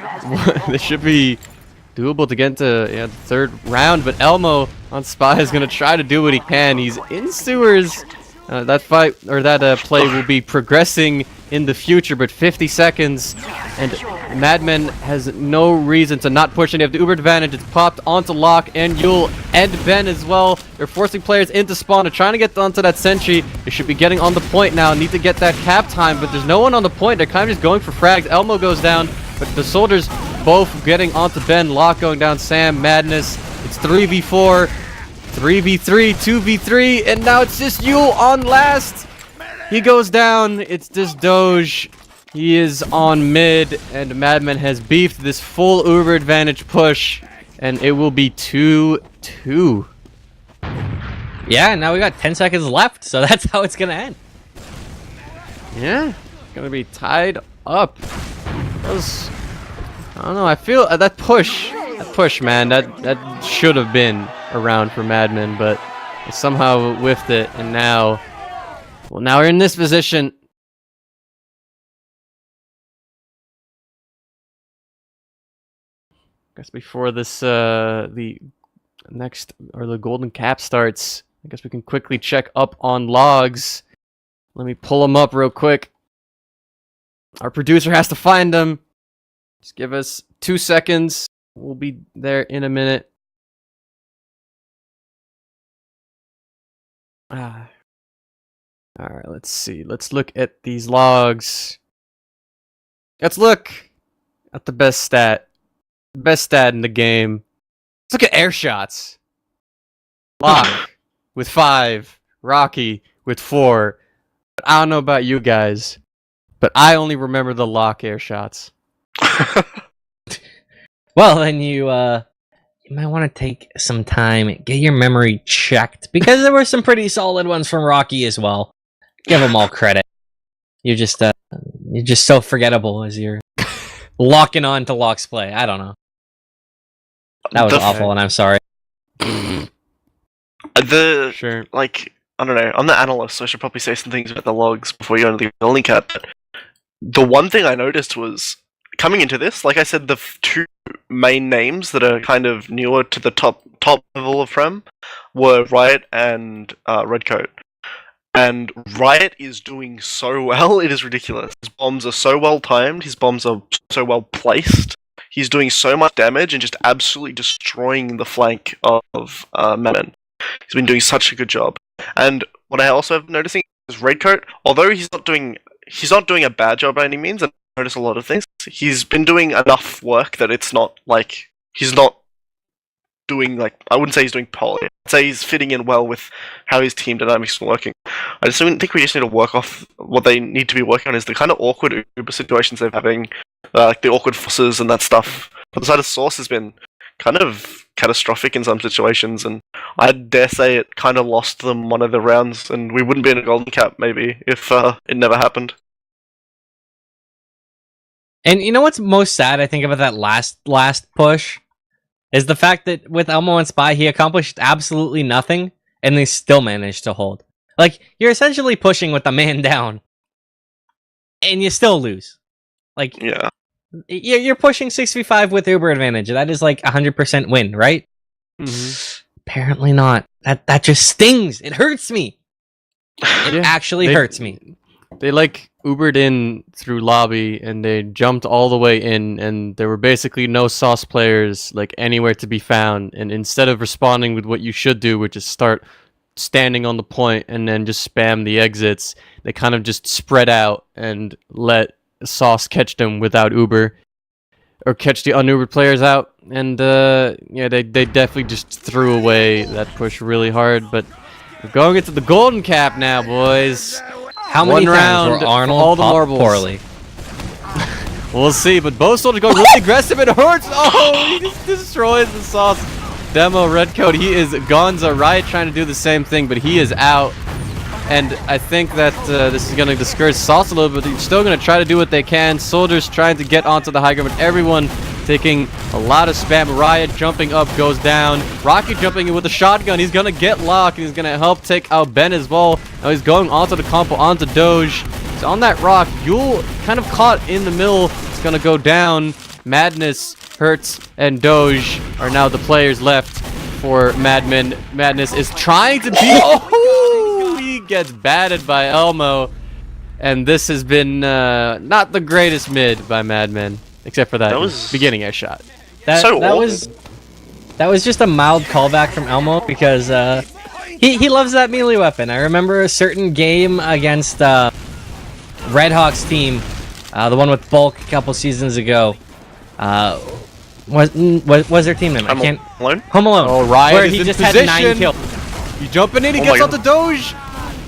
doable to get into the third round. But Elmo on Spy is going to try to do what he can. He's in sewers. That fight, or that play will be progressing in the future, but 50 seconds, and Madman has no reason to not push, and they have the Uber advantage. It's popped onto Locke and Yule and Ben as well. They're forcing players into spawn. They're trying to get onto that sentry. They should be getting on the point now. Need to get that cap time, but there's no one on the point. They're kind of just going for frags. Elmo goes down, but the soldiers both getting onto Ben. Locke going down. Sam, Madness. It's 3v4. 3v3, 2v3, and now it's just Yule on last. He goes down. It's just Doge. He is on mid, and Madman has beefed this full Uber advantage push, and it will be 2-2. Yeah, now we got 10 seconds left, so that's how it's gonna end. Yeah, it's gonna be tied up. That was, I don't know. I feel that push, man. That should have been around for Madman, but they somehow whiffed it, and now we're in this position. I guess before this the next, or the golden cap starts, I guess we can quickly check up on logs. Let me pull them up real quick. Our producer has to find them. Just give us 2 seconds. We'll be there in a minute. Alright, let's see. Let's look at these logs. Let's look at the best stat. The best stat in the game. Let's look at air shots. Lock with 5. Rocky with 4. But I don't know about you guys, but I only remember the Lock air shots. Well, then you might want to take some time, get your memory checked, because there were some pretty solid ones from Rocky as well. Give them all credit. You're just so forgettable as you're locking on to Locke's play. I don't know. That was awful, and I'm sorry. Sure. Like, I don't know, I'm the analyst, so I should probably say some things about the logs before you go into the golden cap. But the one thing I noticed was, coming into this, like I said, the 2 main names that are kind of newer to the top level of Prem were Riot and Redcoat. And Riot is doing so well, it is ridiculous. His bombs are so well timed, his bombs are so well placed. He's doing so much damage and just absolutely destroying the flank of Madman. He's been doing such a good job. And what I also have noticing is Redcoat, although he's not doing a bad job by any means, and I notice a lot of things, he's been doing enough work that it's not like he's not doing, like, I wouldn't say he's doing poorly. I'd say he's fitting in well with how his team dynamics are working. I just don't think we just need to work off what they need to be working on is the kind of awkward Uber situations they're having, like the awkward forces and that stuff. But the side of Source has been kind of catastrophic in some situations, and I dare say it kind of lost them one of the rounds, and we wouldn't be in a golden cap maybe if it never happened. And you know what's most sad, I think, about that last push? Is the fact that with Elmo and Spy, he accomplished absolutely nothing, and they still managed to hold. Like, you're essentially pushing with the man down, and you still lose. Like, Yeah. You're pushing 6v5 with Uber advantage. That is like 100% win, right? Mm-hmm. Apparently not. That just stings. It hurts me. It actually hurts me. They like Ubered in through lobby and they jumped all the way in, and there were basically no sauce players like anywhere to be found. And instead of responding with what you should do, which is start standing on the point and then just spam the exits, they kind of just spread out and let Sauce catch them without Uber, or catch the un-Ubered players out, and yeah, they definitely just threw away that push really hard. But we're going into the golden cap now, boys. How many times were Arnold all the popped marbles poorly? We'll see, but both soldiers going really aggressive. It hurts. Oh, he just destroys the Sauce demo redcoat. He is Gonza right, trying to do the same thing, but he is out. And I think that this is going to discourage Sauce a little bit. They're still going to try to do what they can. Soldiers trying to get onto the high ground, but everyone taking a lot of spam. Riot jumping up, goes down. Rocky jumping in with a shotgun. He's going to get locked, and he's going to help take out Ben as well. Now he's going onto the compo, onto Doge. He's on that rock. Yule kind of caught in the middle. It's going to go down. Madness, Hertz, and Doge are now the players left for Madman. Madness is trying to beat... Oh, he gets batted by Elmo. And this has been not the greatest mid by Madman, except for that beginning air shot. That was just a mild callback from Elmo because he loves that melee weapon. I remember a certain game against Red Hawk's team, the one with Bulk a couple seasons ago. Was their team name? I can't. Home Alone. Oh, Riot where is he in just position. had 9 kills. You jumping in, he Oh gets my out the Doge.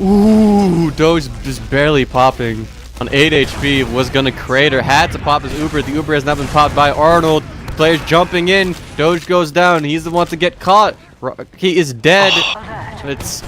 Ooh, Doge just barely popping. On 8 HP, was gonna create or had to pop his Uber. The Uber has not been popped by Arnold. Players jumping in. Doge goes down. He's the one to get caught. He is dead. That's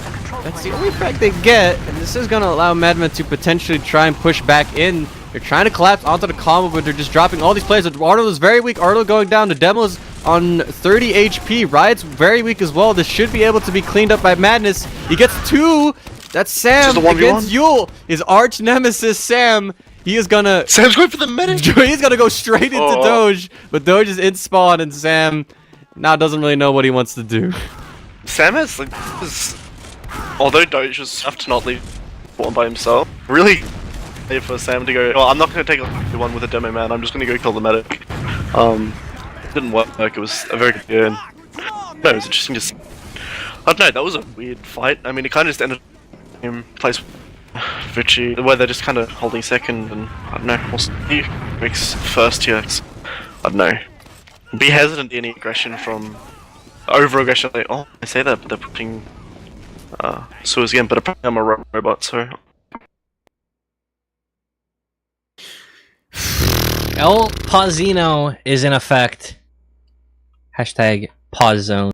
the only frag they get, and this is gonna allow Madman to potentially try and push back in. They're trying to collapse onto the combo, but they're just dropping all these players. Arnold is very weak. Arnold going down. The Demo's on 30 HP. Riot's very weak as well. This should be able to be cleaned up by Madness. He gets 2. That's Sam against Yule. His arch nemesis, Sam. He is gonna... Sam's going for the medic! He's gonna go straight into Doge, but Doge is in spawn, and Sam now doesn't really know what he wants to do. Sam has, like, although Doge was tough to not leave one by himself, really for Sam to go, well, I'm not going to take the one with a demo man, I'm just going to go kill the medic. It didn't work, it was a very good game. No, it was interesting to see. I don't know, that was a weird fight. I mean, it kind of just ended in place Vichy, where they're just kind of holding second, and I don't know, we'll see who makes first here. I don't know. Be hesitant to any aggression from over-aggression. Like, oh, I say that, but they're putting sewers again, but apparently I'm a robot, so... El Pausino is in effect. Hashtag pause zone.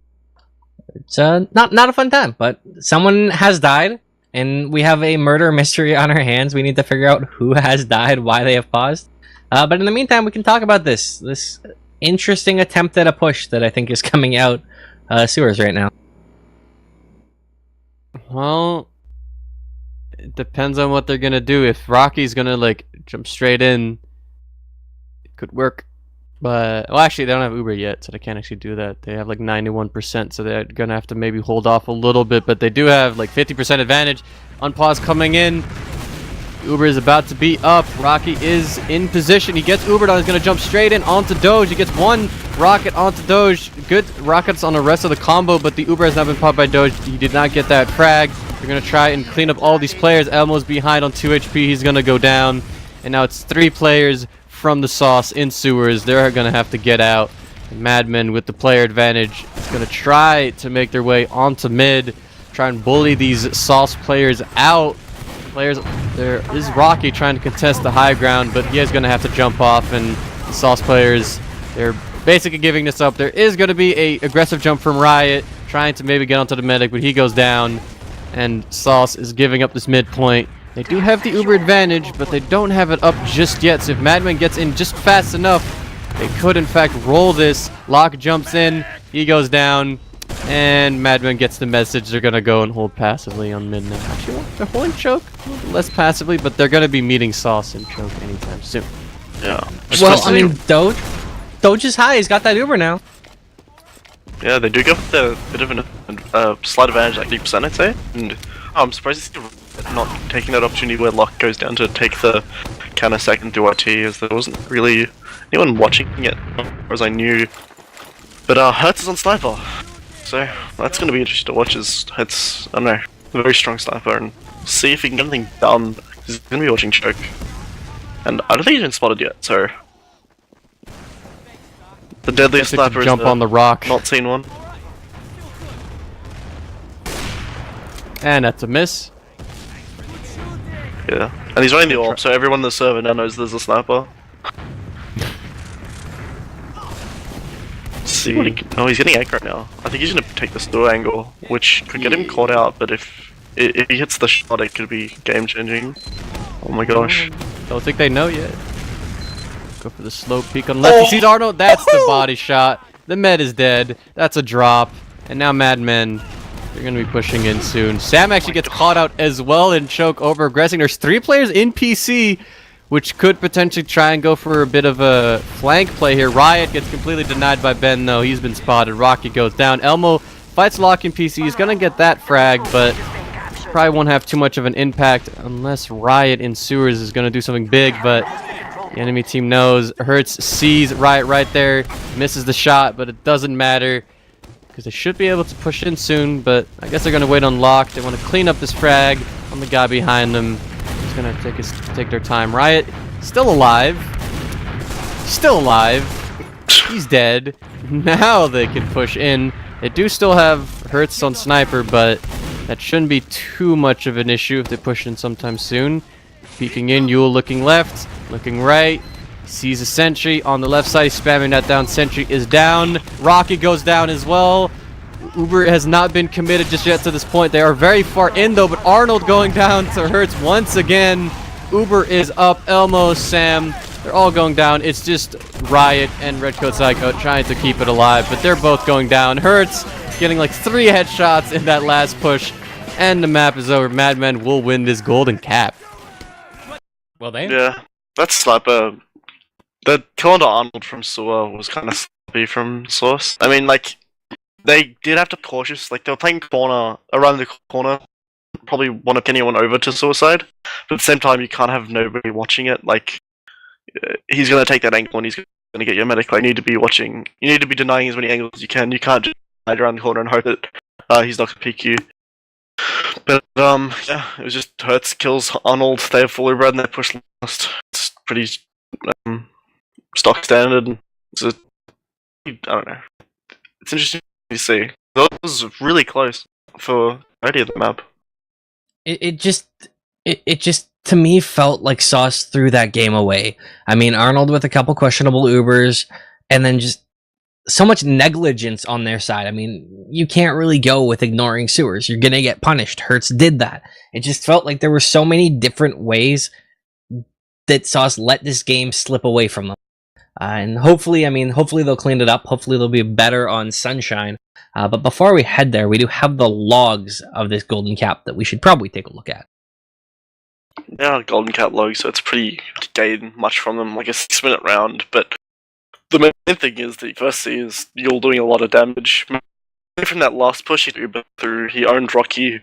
It's not a fun time, but someone has died, and we have a murder mystery on our hands. We need to figure out who has died, why they have paused. But in the meantime, we can talk about this interesting attempt at a push that I think is coming out sewers right now. Well, it depends on what they're gonna do. If Rocky's gonna like jump straight in, it could work. But well, actually, they don't have Uber yet, so they can't actually do that. They have like 91%, so they're gonna have to maybe hold off a little bit. But they do have like 50% advantage. Unpause coming in. Uber is about to be up. Rocky is in position. He gets Ubered on. He's going to jump straight in onto Doge. He gets one rocket onto Doge. Good rockets on the rest of the combo, but the Uber has not been popped by Doge. He did not get that frag. They're going to try and clean up all these players. Elmo's behind on 2 HP. He's going to go down. And now it's 3 players from the sauce in sewers. They're going to have to get out. Madmen with the player advantage is going to try to make their way onto mid, try and bully these Sauce players out. There is Rocky trying to contest the high ground, but he is going to have to jump off, and the Sauce players, they're basically giving this up. There is going to be a aggressive jump from Riot, trying to maybe get onto the medic, but he goes down, and Sauce is giving up this midpoint. They do have the Uber advantage, but they don't have it up just yet, so if Madman gets in just fast enough, they could in fact roll this. Locke jumps in, he goes down, and Madman gets the message. They're going to go and hold passively on mid now. Actually, they're holding choke a little less passively, but they're going to be meeting Sauce and choke anytime soon. Yeah. Well, I mean, Doge is high. He's got that Uber now. Yeah, they do go with a bit of a slight advantage, like 50%, I'd say. And I'm surprised he's not taking that opportunity where Locke goes down to take the counter second through RT, as there wasn't really anyone watching it, as I knew. But Hertz is on sniper, so that's going to be interesting to watch. As Hertz, I don't know, a very strong sniper, and see if he can get anything done. He's going to be watching choke, and I don't think he's been spotted yet. So the deadliest sniper jump is on the rock. Not seen one. And that's a miss. Yeah, and he's running the AWP, so everyone in the server now knows there's a sniper. See, oh, he's getting aggro now. I think he's gonna take the store angle, which could get him caught out. But if he hits the shot, it could be game changing. Oh my gosh! Don't think they know yet. Go for the slow peek on left. He sees Arnold. That's the body shot. The med is dead. That's a drop. And now Madmen, they're going to be pushing in soon. Sam actually gets caught out as well in choke over aggressing. There's 3 players in PC, which could potentially try and go for a bit of a flank play here. Riot gets completely denied by Ben, though. He's been spotted. Rocky goes down. Elmo fights Locke in PC. He's going to get that frag, but probably won't have too much of an impact unless Riot in sewers is going to do something big, but the enemy team knows. Hertz sees Riot right there, misses the shot, but it doesn't matter because they should be able to push in soon, but I guess they're going to wait on Locke. They want to clean up this frag on the guy behind them. He's going to take their time. Riot still alive. Still alive. He's dead. Now they can push in. They do still have Hertz on sniper, but that shouldn't be too much of an issue if they push in sometime soon. Peeking in, Yule looking left, looking right. Sees a sentry on the left side. He's spamming that down. Sentry is down. Rocky goes down as well. Uber has not been committed just yet to this point. They are very far in though, but Arnold going down to Hertz once again. Uber is up. Elmo, Sam, they're all going down. It's just Riot and Redcoat Psycho trying to keep it alive, but they're both going down. Hertz getting like 3 headshots in that last push, and the map is over. Madmen will win this golden cap. Well, they. Yeah, that's sniper. The kill onto Arnold from Sewer was kind of sloppy from Source. I mean, like, they did have to be cautious. Like, they were playing corner, around the corner. Probably want to get anyone over to Suicide. But at the same time, you can't have nobody watching it. Like, he's going to take that angle and he's going to get your medic. Like, you need to be watching. You need to be denying as many angles as you can. You can't just hide around the corner and hope that he's not going to peek you. But, yeah, it was just Hertz kills Arnold. They have full Uber and they push last. It's pretty, stock standard. It's I don't know. It's interesting to see. That was really close for the idea of the map. It just to me felt like Sauce threw that game away. I mean, Arnold with a couple questionable Ubers, and then just so much negligence on their side. I mean, you can't really go with ignoring sewers. You're gonna get punished. Hertz did that. It just felt like there were so many different ways that Sauce let this game slip away from them. And hopefully they'll clean it up. Hopefully they'll be better on Sunshine. But before we head there, we do have the logs of this Golden Cap that we should probably take a look at. Yeah, Golden Cap log, so it's pretty to gain much from them, like a 6-minute round. But the main thing is that you first see is Yule doing a lot of damage. From that last push he through, he owned Rocky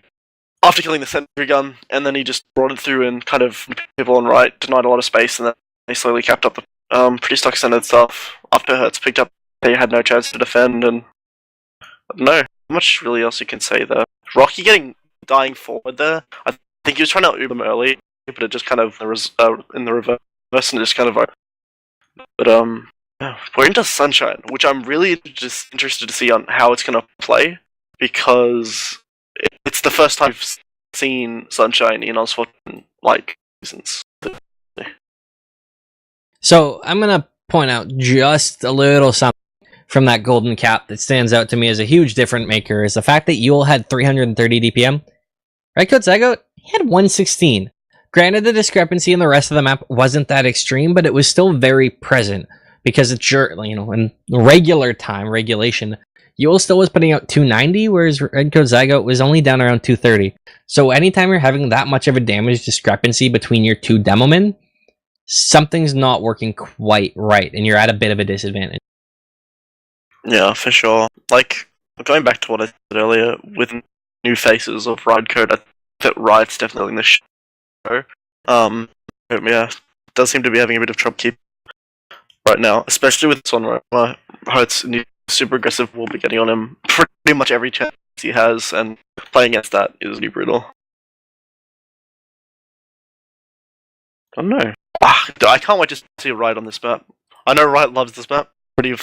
after killing the sentry gun, and then he just brought it through and kind of people on right, denied a lot of space, and then they slowly capped up the pretty stock-standard stuff. After Hertz picked up, they had no chance to defend, and I don't know, not much really else you can say there. Rocky dying forward there, I think he was trying to Uber them early, but it just kind of in the reverse and it just kind of. But we're into Sunshine, which I'm really just interested to see on how it's going to play, because it's the first time I've seen Sunshine in OZF like seasons. So I'm gonna point out just a little something from that golden cap that stands out to me as a huge difference maker is the fact that Yule had 330 DPM. Right, Code Zygote? He had 116. Granted, the discrepancy in the rest of the map wasn't that extreme, but it was still very present because it's in regular time regulation, Yule still was putting out 290, whereas Red Code Zygote was only down around 230. So anytime you're having that much of a damage discrepancy between your two demomen, something's not working quite right, and you're at a bit of a disadvantage. Yeah, for sure. Like, going back to what I said earlier, with new faces of Ride Code, I think that Riot's definitely in the show. Yeah, it does seem to be having a bit of trouble keeping right now, especially with this one where Hurt's super aggressive will be getting on him pretty much every chance he has, and playing against that is really brutal. I don't know. I can't wait to see Riot on this map. I know Riot loves this map. Pretty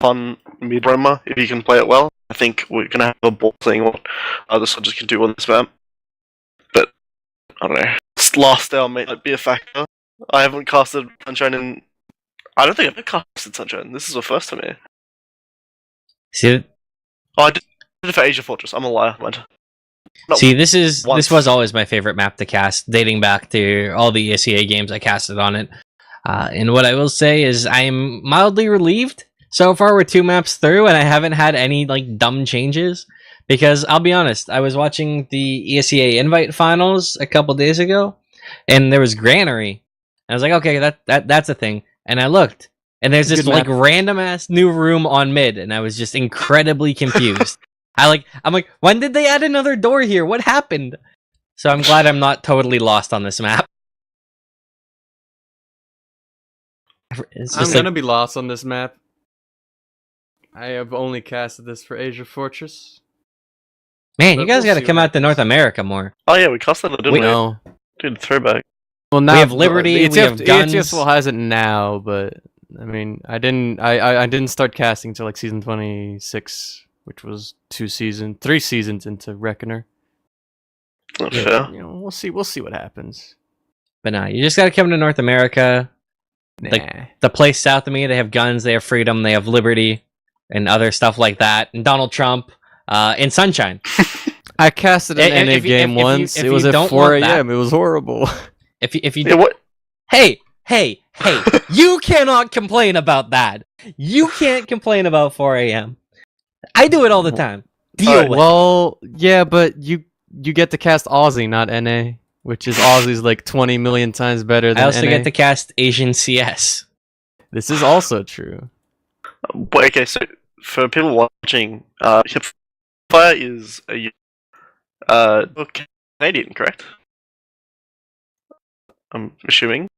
fun mid-roamer if you can play it well. I think we're going to have a ball seeing what other soldiers can do on this map. But, I don't know. This last hour may not be a factor. I haven't casted Sunshine in... I don't think I've ever casted Sunshine. This is the first time here. See it? Oh, I did it for HiipFire. I'm a liar. See, this was always my favorite map to cast, dating back to all the ESEA games I casted on it. And what I will say is I'm mildly relieved so far we're 2 maps through, and I haven't had any dumb changes. Because I'll be honest, I was watching the ESEA Invite Finals a couple days ago, and there was Granary. I was like, okay, that's a thing. And I looked, and there's this random ass new room on mid, and I was just incredibly confused. I'm like, when did they add another door here? What happened? So I'm glad I'm not totally lost on this map. I'm gonna be lost on this map. I have only casted this for Asia Fortress. Man, you guys gotta come out to North America more. Oh yeah, we casted it, didn't we? No. Dude, throwback. Well, now we have Liberty, we have guns. ETSL has it now, but I mean, I didn't start casting till season 26, which was 3 seasons into Reckoner. Not fair. We'll see what happens. But no, you just gotta come to North America. Nah. The place south of me, they have guns, they have freedom, they have liberty, and other stuff like that. And Donald Trump, and Sunshine. I casted an NA game once. It was at 4 a.m. It was horrible. If you what? Hey, you cannot complain about that. You can't complain about 4 a.m. I do it all the time. Deal with it. Well, yeah, but you get to cast Aussie, not NA, which is Aussie's 20 million times better than NA. I also get to cast Asian CS. This is also true. Okay, so for people watching, HiipFire is a Canadian, correct? I'm assuming.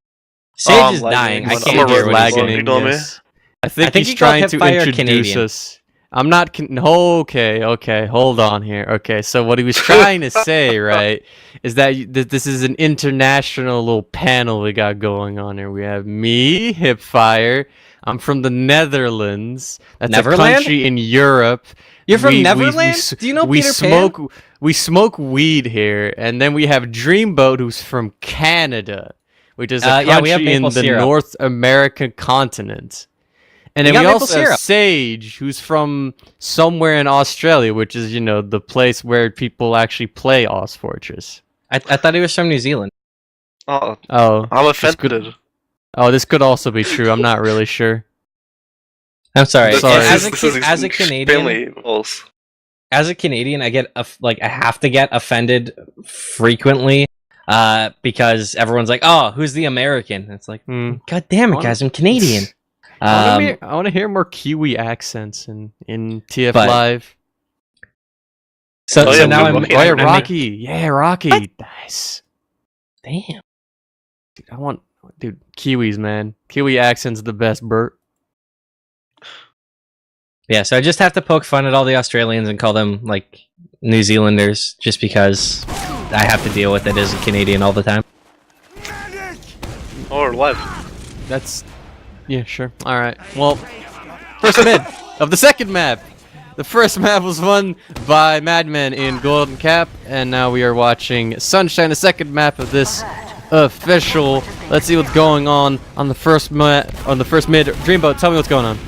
Sage is dying. I can't hear what he's saying. Yes. I think he's trying to introduce Canadian. us. I'm not... Okay, hold on here. Okay, so what he was trying to say, right, is that this is an international little panel we got going on here. We have me, HiipFire. I'm from the Netherlands. That's a country in Europe. You're from Netherlands? Do you know Peter Pan? We smoke weed here, and then we have Dreamboat, who's from Canada, which is a country in the North American continent. And then we also have Sage, who's from somewhere in Australia, which is, the place where people actually play ozfortress. I thought he was from New Zealand. Oh, I'm offended. This could also be true. I'm not really sure. I'm sorry. As a Canadian, I get I have to get offended frequently because everyone's like, "Oh, who's the American?" It's like, God damn it, guys, I'm Canadian. I want to hear more Kiwi accents in TF Live. So now I'm Rocky. Yeah, Rocky. What? Nice. Damn. Dude, Kiwis, man. Kiwi accent's the best, Bert. Yeah, so I just have to poke fun at all the Australians and call them New Zealanders just because I have to deal with it as a Canadian all the time. Or live. That's Yeah, sure. All right. Well, first mid of the second map. The first map was won by Madmen in Golden Cap, and now we are watching Sunshine, the second map of this official. Let's see what's going on the first mid. Dreamboat, tell me what's going on.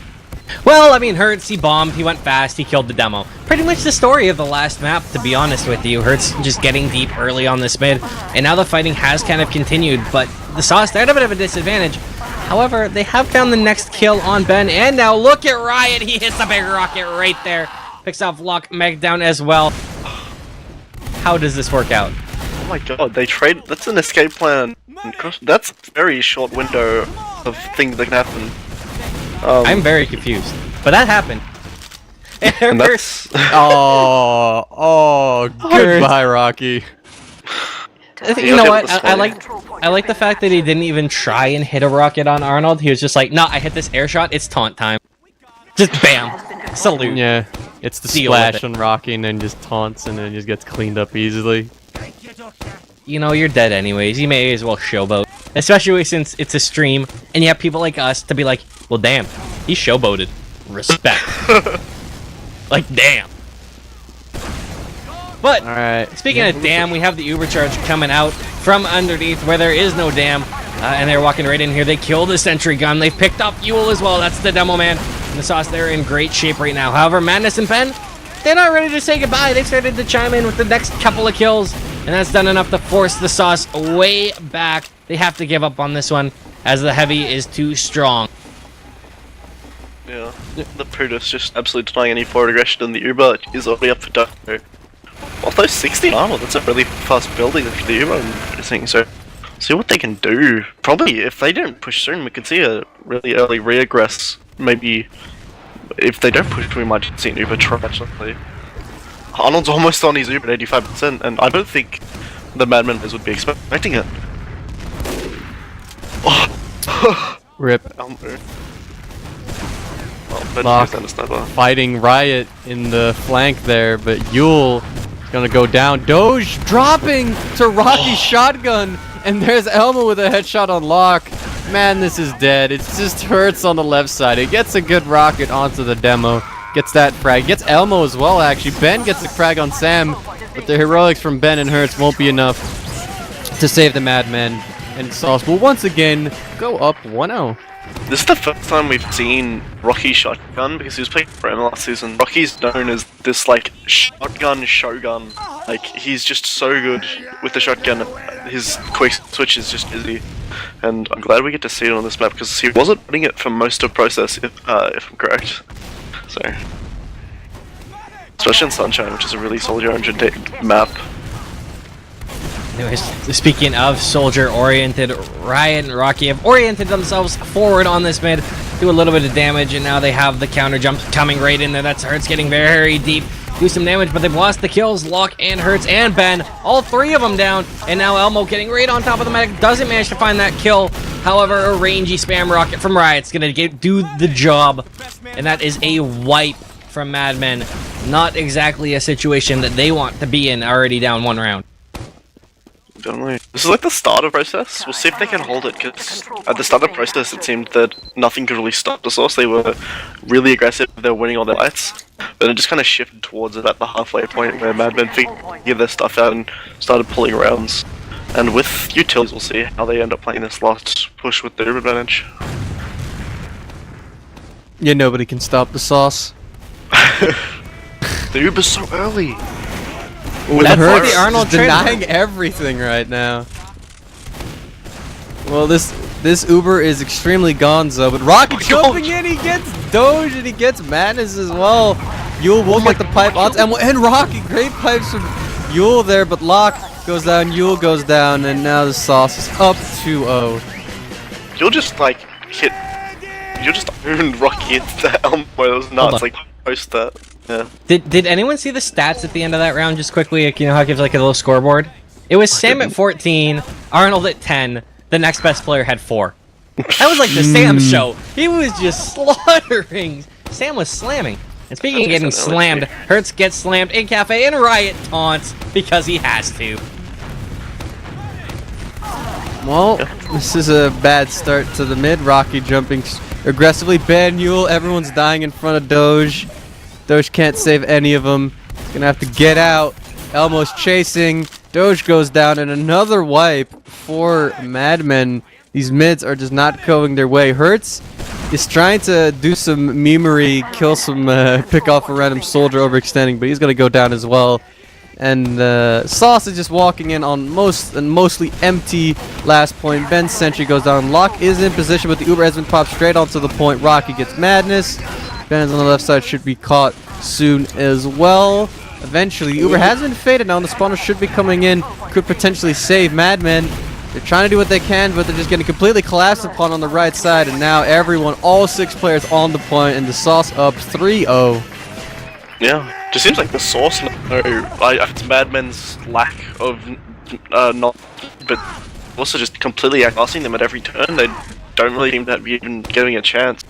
Well, I mean, Hertz, he bombed, he went fast, he killed the demo. Pretty much the story of the last map, to be honest with you. Hertz just getting deep early on this mid, and now the fighting has kind of continued, but the Sauce, they're at a bit of a disadvantage. However, they have found the next kill on Ben, and now look at Riot, he hits a big rocket right there. Picks off Lock Meg down as well. How does this work out? Oh my god, they trade. That's an escape plan. That's a very short window of things that can happen. I'm very confused, but that happened. And that's. Oh, goodbye, Rocky. You know what? I like the fact that he didn't even try and hit a rocket on Arnold. He was just like, "No, I hit this air shot. It's taunt time." Just bam, salute. Yeah, it's the Deal with splash it. on Rocky, and then just taunts, and then just gets cleaned up easily. You know, you're dead anyways. You may as well showboat, especially since it's a stream, and you have people like us to be like, "Well, damn, he showboated. Respect." Like, damn. But All right. speaking of dam, we have the Uber charge coming out from underneath where there is no dam, and they're walking right in here. They kill the sentry gun. They've picked up Yule as well. That's the demo man. And the Sauce, they're in great shape right now. However, Madness and Ben, they're not ready to say goodbye. They've started to chime in with the next couple of kills, and that's done enough to force the Sauce way back. They have to give up on this one, as the heavy is too strong. Yeah, the Prutus just absolutely denying any forward aggression, and the Uber is already up for Ducko. Although 60 armor, that's a really fast building for the Uber, I think, so see what they can do. Probably, if they don't push soon, we could see a really early reaggress. Maybe, if they don't push, we might see an Uber try, actually. Arnold's almost on his Uber at 85%, and I don't think the Madmen would be expecting it. Rip. Elmo. Oh, Ben Lock. goes down to sniper. Fighting Riot in the flank there, but Yule is gonna go down. Doge dropping to Rocky's shotgun, and there's Elmo with a headshot on Lock. Man, this is dead. It just hurts on the left side. It gets a good rocket onto the demo. Gets that frag. Gets Elmo as well, actually. Ben gets a frag on Sam, but the heroics from Ben and Hertz won't be enough to save the Madmen. And Sauce will once again go up 1-0. This is the first time we've seen Rocky shotgun, because he was playing for M last season. Rocky's known as this, like, shotgun shogun. Like, he's just so good with the shotgun. His quick switch is just easy. And I'm glad we get to see it on this map, because he wasn't running it for most of process, if I'm correct. So, especially in Sunshine, which is a really soldier-oriented map. Anyways, speaking of soldier-oriented, Riot and Rocky have oriented themselves forward on this mid, do a little bit of damage, and now they have the counter jump coming right in there. That's Hertz getting very deep, do some damage, but they've lost the kills. Lock and Hertz and Ben, all three of them down, and now Elmo getting right on top of the medic, doesn't manage to find that kill. However, a rangy spam rocket from Riot's gonna do the job, and that is a wipe from Madmen. Not exactly a situation that they want to be in, already down one round. Definitely. This is like the start of process. We'll see if they can hold it, because at the start of process it seemed that nothing could really stop the Source. They were really aggressive, they were winning all their fights, but it just kind of shifted towards about the halfway point where Madmen figured their stuff out and started pulling rounds. And with utilities, we'll see how they end up playing this last push with their advantage. Yeah, nobody can stop the Sauce. The Uber's so early! With That's the Arnold trade. denying everything right now. Well, this Uber is extremely gonzo, but Rocky jumping in, he gets Doge and he gets Madness as well. Yule will get the pipe on, and Rocky, great pipes from Yule there, but Lock goes down, Yule goes down, and now the Sauce is up 2-0. You'll just like hit. You'll just own Rocky into the Elmo. It was nuts. Like post that. Yeah. Did anyone see the stats at the end of that round just quickly? Like, you know how it gives like a little scoreboard? It was Sam at 14, Arnold at 10, the next best player had 4. That was like the Sam show. He was just slaughtering. Sam was slamming. And speaking of getting slammed, Hertz gets slammed in Cafe, and Riot taunts because he has to. Well, this is a bad start to the mid. Rocky jumping aggressively. Ben Yule, everyone's dying in front of Doge. Doge can't save any of them. He's gonna have to get out. Elmo's chasing. Doge goes down, and another wipe for Madmen. These mids are just not going their way. Hertz is trying to do some memery, kill some, pick off a random soldier overextending, but he's gonna go down as well. And Sauce is just walking in on mostly empty last point. Ben's sentry goes down. Locke is in position, but the Uber has been popped straight onto the point. Rocky gets madness. Ben on the left side should be caught soon as well. Eventually, the Uber has been faded now, and the spawner should be coming in. Could potentially save Madmen. They're trying to do what they can, but they're just getting completely collapsed upon on the right side. And now everyone, all 6 players on the point, and the Sauce up 3-0. Yeah, just seems like the Source. It's Madmen's lack of not, but also just completely outclassing them at every turn. They don't really seem to be even getting a chance.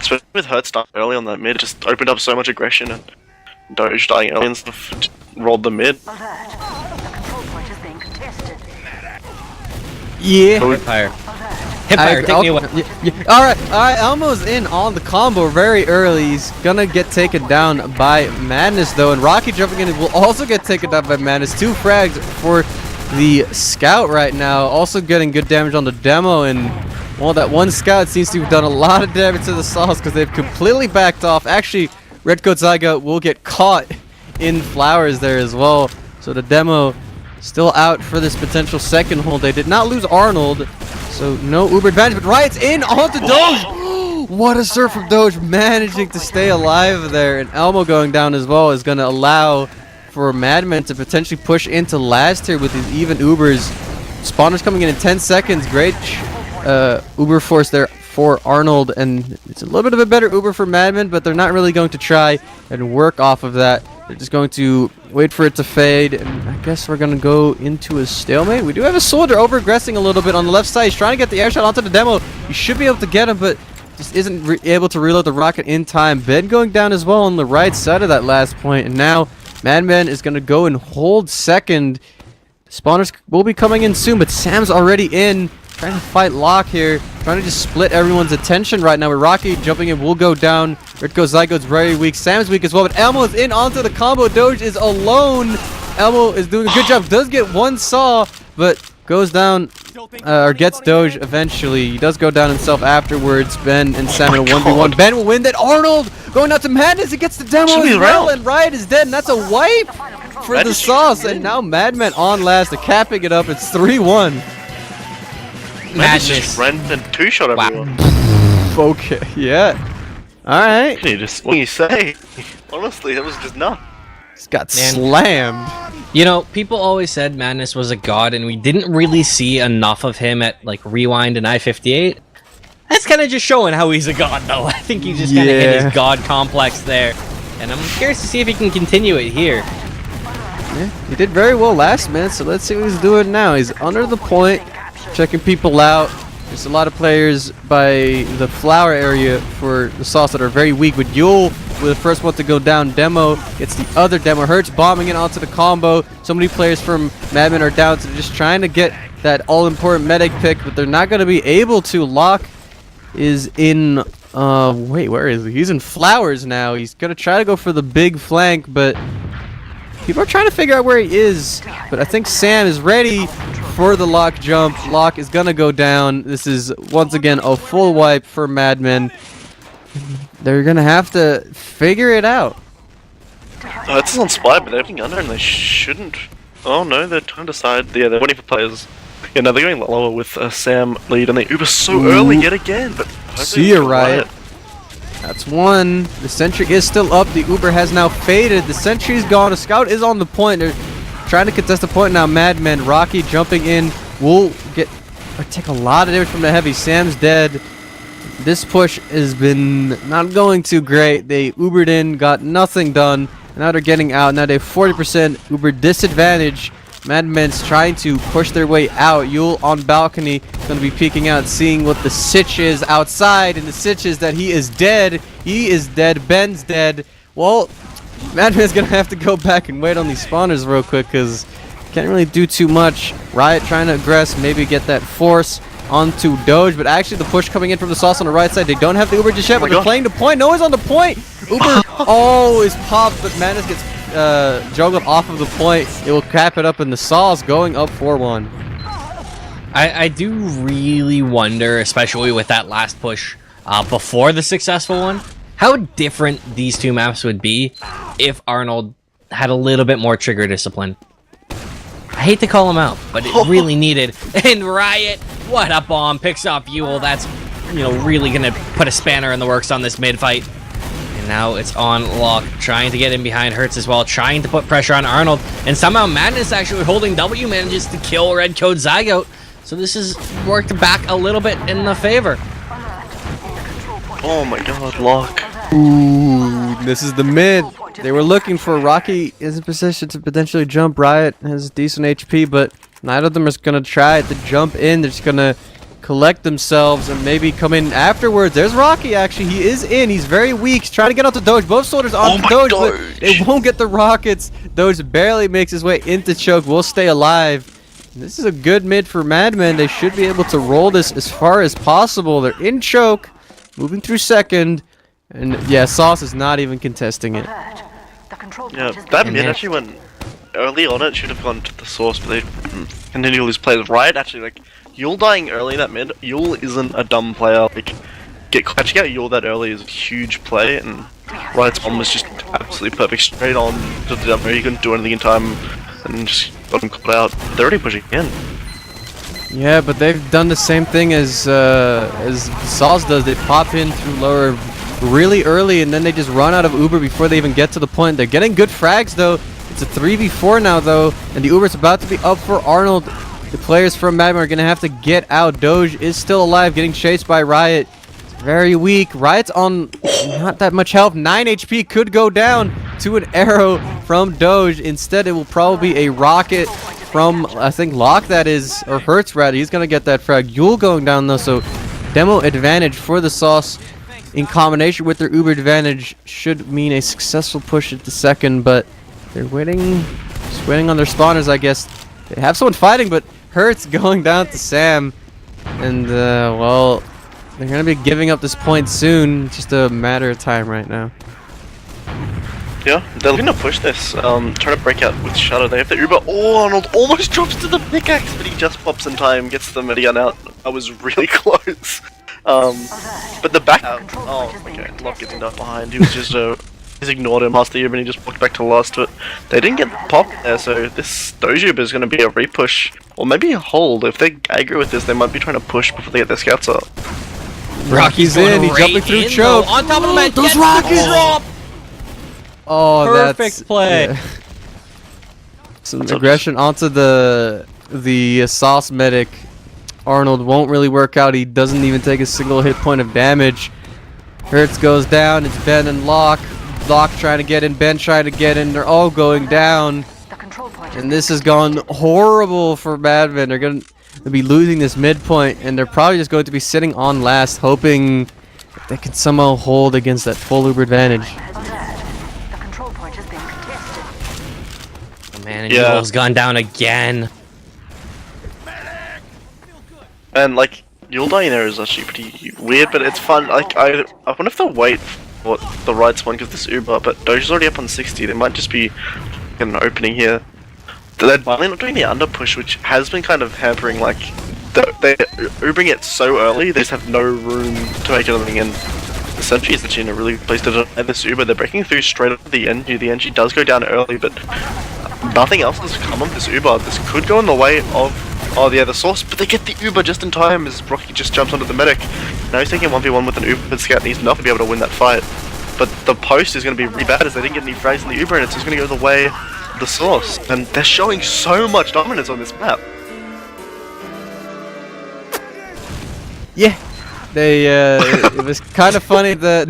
Especially with Hertz stuff early on that mid, it just opened up so much aggression, and Doge dying early and stuff just rolled the mid. Alert. The control point is being contested. Yeah. HiipFire. HiipFire, take me away. Alright, Elmo's in on the combo very early. He's gonna get taken down by Madness though, and Rocky jumping in will also get taken down by Madness. 2 frags for the Scout right now, also getting good damage on the demo, and well, that one Scout seems to have done a lot of damage to the Sauce because they've completely backed off. Actually, Redcoat Zyga will get caught in flowers there as well, so the demo still out for this potential second hold. They did not lose Arnold, so no Uber advantage, but Riot's in onto Doge. What a surf from Doge, managing to stay alive there, and Elmo going down as well is going to allow for Madmen to potentially push into last here with these even Ubers. Spawners coming in 10 seconds. Great Uber force there for Arnold, and it's a little bit of a better Uber for Madmen, but they're not really going to try and work off of that. They're just going to wait for it to fade, and I guess we're going to go into a stalemate. We do have a soldier over-aggressing a little bit on the left side. He's trying to get the air shot onto the demo. You should be able to get him, but just isn't able to reload the rocket in time. Ben going down as well on the right side of that last point, and now Madman is going to go and hold second. Spawners will be coming in soon, but Sam's already in. Trying to fight Locke here. Trying to just split everyone's attention right now. With Rocky jumping in, will go down. Ritko Zygo's very weak. Sam's weak as well, but Elmo is in onto the combo. Doge is alone. Elmo is doing a good job. Does get one saw, but goes down, or gets Doge eventually. He does go down himself afterwards. Ben and Sam in a 1v1. Ben will win that. Arnold going out to Madness. He gets the demo as well, and Riot is dead, and that's a wipe for the Sauce. And now Madman on last. They're capping it up. It's 3-1. Madness just ran and 2-shot everyone. Okay, yeah. Alright. What can you say? Honestly, that was just nuts. Just got slammed. You know, people always said Madness was a god, and we didn't really see enough of him at, like, Rewind and I-58. That's kind of just showing how he's a god, though. I think he just kind of hit his god complex there. And I'm curious to see if he can continue it here. Yeah, he did very well last minute, so let's see what he's doing now. He's under the point, checking people out. There's a lot of players by the flower area for the Sauce that are very weak. With Yule with the first one to go down. Demo gets the other demo. Hertz bombing in onto the combo. So many players from Madman are down, so they're just trying to get that all-important medic pick, but they're not going to be able to. Locke is in... wait, where is he? He's in flowers now. He's going to try to go for the big flank, but people are trying to figure out where he is. But I think Sam is ready for the Locke jump. Locke is going to go down. This is, once again, a full wipe for Madmen. They're going to have to figure it out. It's on Spy, but they're being under and they shouldn't. Oh no, they're trying to decide. Yeah, they're waiting for players. Yeah, no, they're going lower with Sam lead, and they Uber so early yet again. But see you, Riot. That's one. The sentry is still up. The Uber has now faded. The sentry's gone. A scout is on the point. They're trying to contest the point now. Madmen. Rocky jumping in will get or take a lot of damage from the heavy. Sam's dead. This push has been not going too great. They Ubered in, got nothing done. Now they're getting out. Now they have 40% Uber disadvantage. Madmen's trying to push their way out. Yule on balcony, going to be peeking out, seeing what the sitch is outside. And the sitch is that he is dead. He is dead. Ben's dead. Well, Madmen's going to have to go back and wait on these spawners real quick because can't really do too much. Riot trying to aggress, maybe get that force onto Doge, but actually the push coming in from the Sauce on the right side. They don't have the Uber just yet, but they're playing the point. No one's on the point. Uber, is popped, but Madness gets juggled off of the point. It will cap it up, and the Sauce going up 4-1. I do really wonder, especially with that last push before the successful one, how different these two maps would be if Arnold had a little bit more trigger discipline. I hate to call him out, but it really needed. And Riot, what a bomb, picks off Yule. That's, really gonna put a spanner in the works on this mid fight. And now it's on Lock, trying to get in behind Hertz as well, trying to put pressure on Arnold. And somehow Madness actually holding W manages to kill Red Code Zygote. So this has worked back a little bit in the favor. Oh my god, Lock. Ooh, this is the mid. They were looking for Rocky is in position to potentially jump. Riot has decent HP, but neither of them is going to try to jump in. They're just going to collect themselves and maybe come in afterwards. There's Rocky, actually. He is in. He's very weak. He's trying to get out the Doge. Both soldiers on Doge, but they won't get the rockets. Doge barely makes his way into choke. Will stay alive. This is a good mid for Madmen. They should be able to roll this as far as possible. They're in choke, moving through second. And yeah, Sauce is not even contesting it. Yeah, that mid actually went early on. It should have gone to the Source, but they continue to lose plays. Riot actually, like, Yule dying early in that mid. Yule isn't a dumb player. Like, catching out Yule that early is a huge play, and Riot's bomb was just absolutely perfect. Straight on to the dump. He couldn't do anything in time, and just got him caught out. They're already pushing in. Yeah, but they've done the same thing as Sauce does. They pop in through lower really early, and then they just run out of Uber before they even get to the point. They're getting good frags, though. It's a 3v4 now, though, and the Uber's about to be up for Arnold. The players from Madman are going to have to get out. Doge is still alive, getting chased by Riot. It's very weak. Riot's on not that much health. 9 HP could go down to an arrow from Doge. Instead, it will probably be a rocket from, I think, Lock, that is, or Hertz, rather. He's going to get that frag. Yule going down, though, so demo advantage for the Sauce. In combination with their Uber advantage should mean a successful push at the second, but they're waiting, just waiting on their spawners, I guess. They have someone fighting, but Hertz going down to Sam, and well, they're gonna be giving up this point soon. It's just a matter of time right now. Yeah, they're looking to push this, trying to break out with Shadow. They have the Uber. Oh, Arnold almost drops to the pickaxe, but he just pops in time, gets the Median out. I was really close. But the back out. Oh, okay. Lock gets enough behind. He was just he's ignored him past the Uber and he just walked back to last. But they didn't get the pop there, so this Doge Uber is going to be a repush, or maybe a hold. If they aggro with this, they might be trying to push before they get their scouts up. Rocky's in. He's jumping through choke. On top of the man. Those rockets! Drop. Oh, Perfect that's play. Yeah. Some aggression onto the Sauce medic. Arnold won't really work out. He doesn't even take a single hit point of damage. Hertz goes down. It's Ben and Lock. Lock trying to get in. Ben trying to get in. They're all going down. And this has gone horrible for Madman. They're going to be losing this midpoint. And they're probably just going to be sitting on last, hoping they can somehow hold against that full Uber advantage. Oh, man, and Yule's gone down again. And like, Yule dying there is actually pretty weird, but it's fun. Like, I wonder if they'll wait for the right spawn because this Uber, but Doge's already up on 60. They might just be an opening here. They're finally not doing the under push, which has been kind of hampering. Like, they're Ubering it so early, they just have no room to make anything in. The Sentry is actually in a really good place to deny this Uber. They're breaking through straight up the NG. The NG does go down early, but nothing else has come of this Uber. This could go in the way of the Source, but they get the Uber just in time as Rocky just jumps onto the medic. Now he's taking 1v1 with an Uber scout and he's not going to be able to win that fight. But the post is going to be really bad as they didn't get any frags in the Uber and it's just going to go the way of the Source. And they're showing so much dominance on this map. Yeah, they it was kind of funny that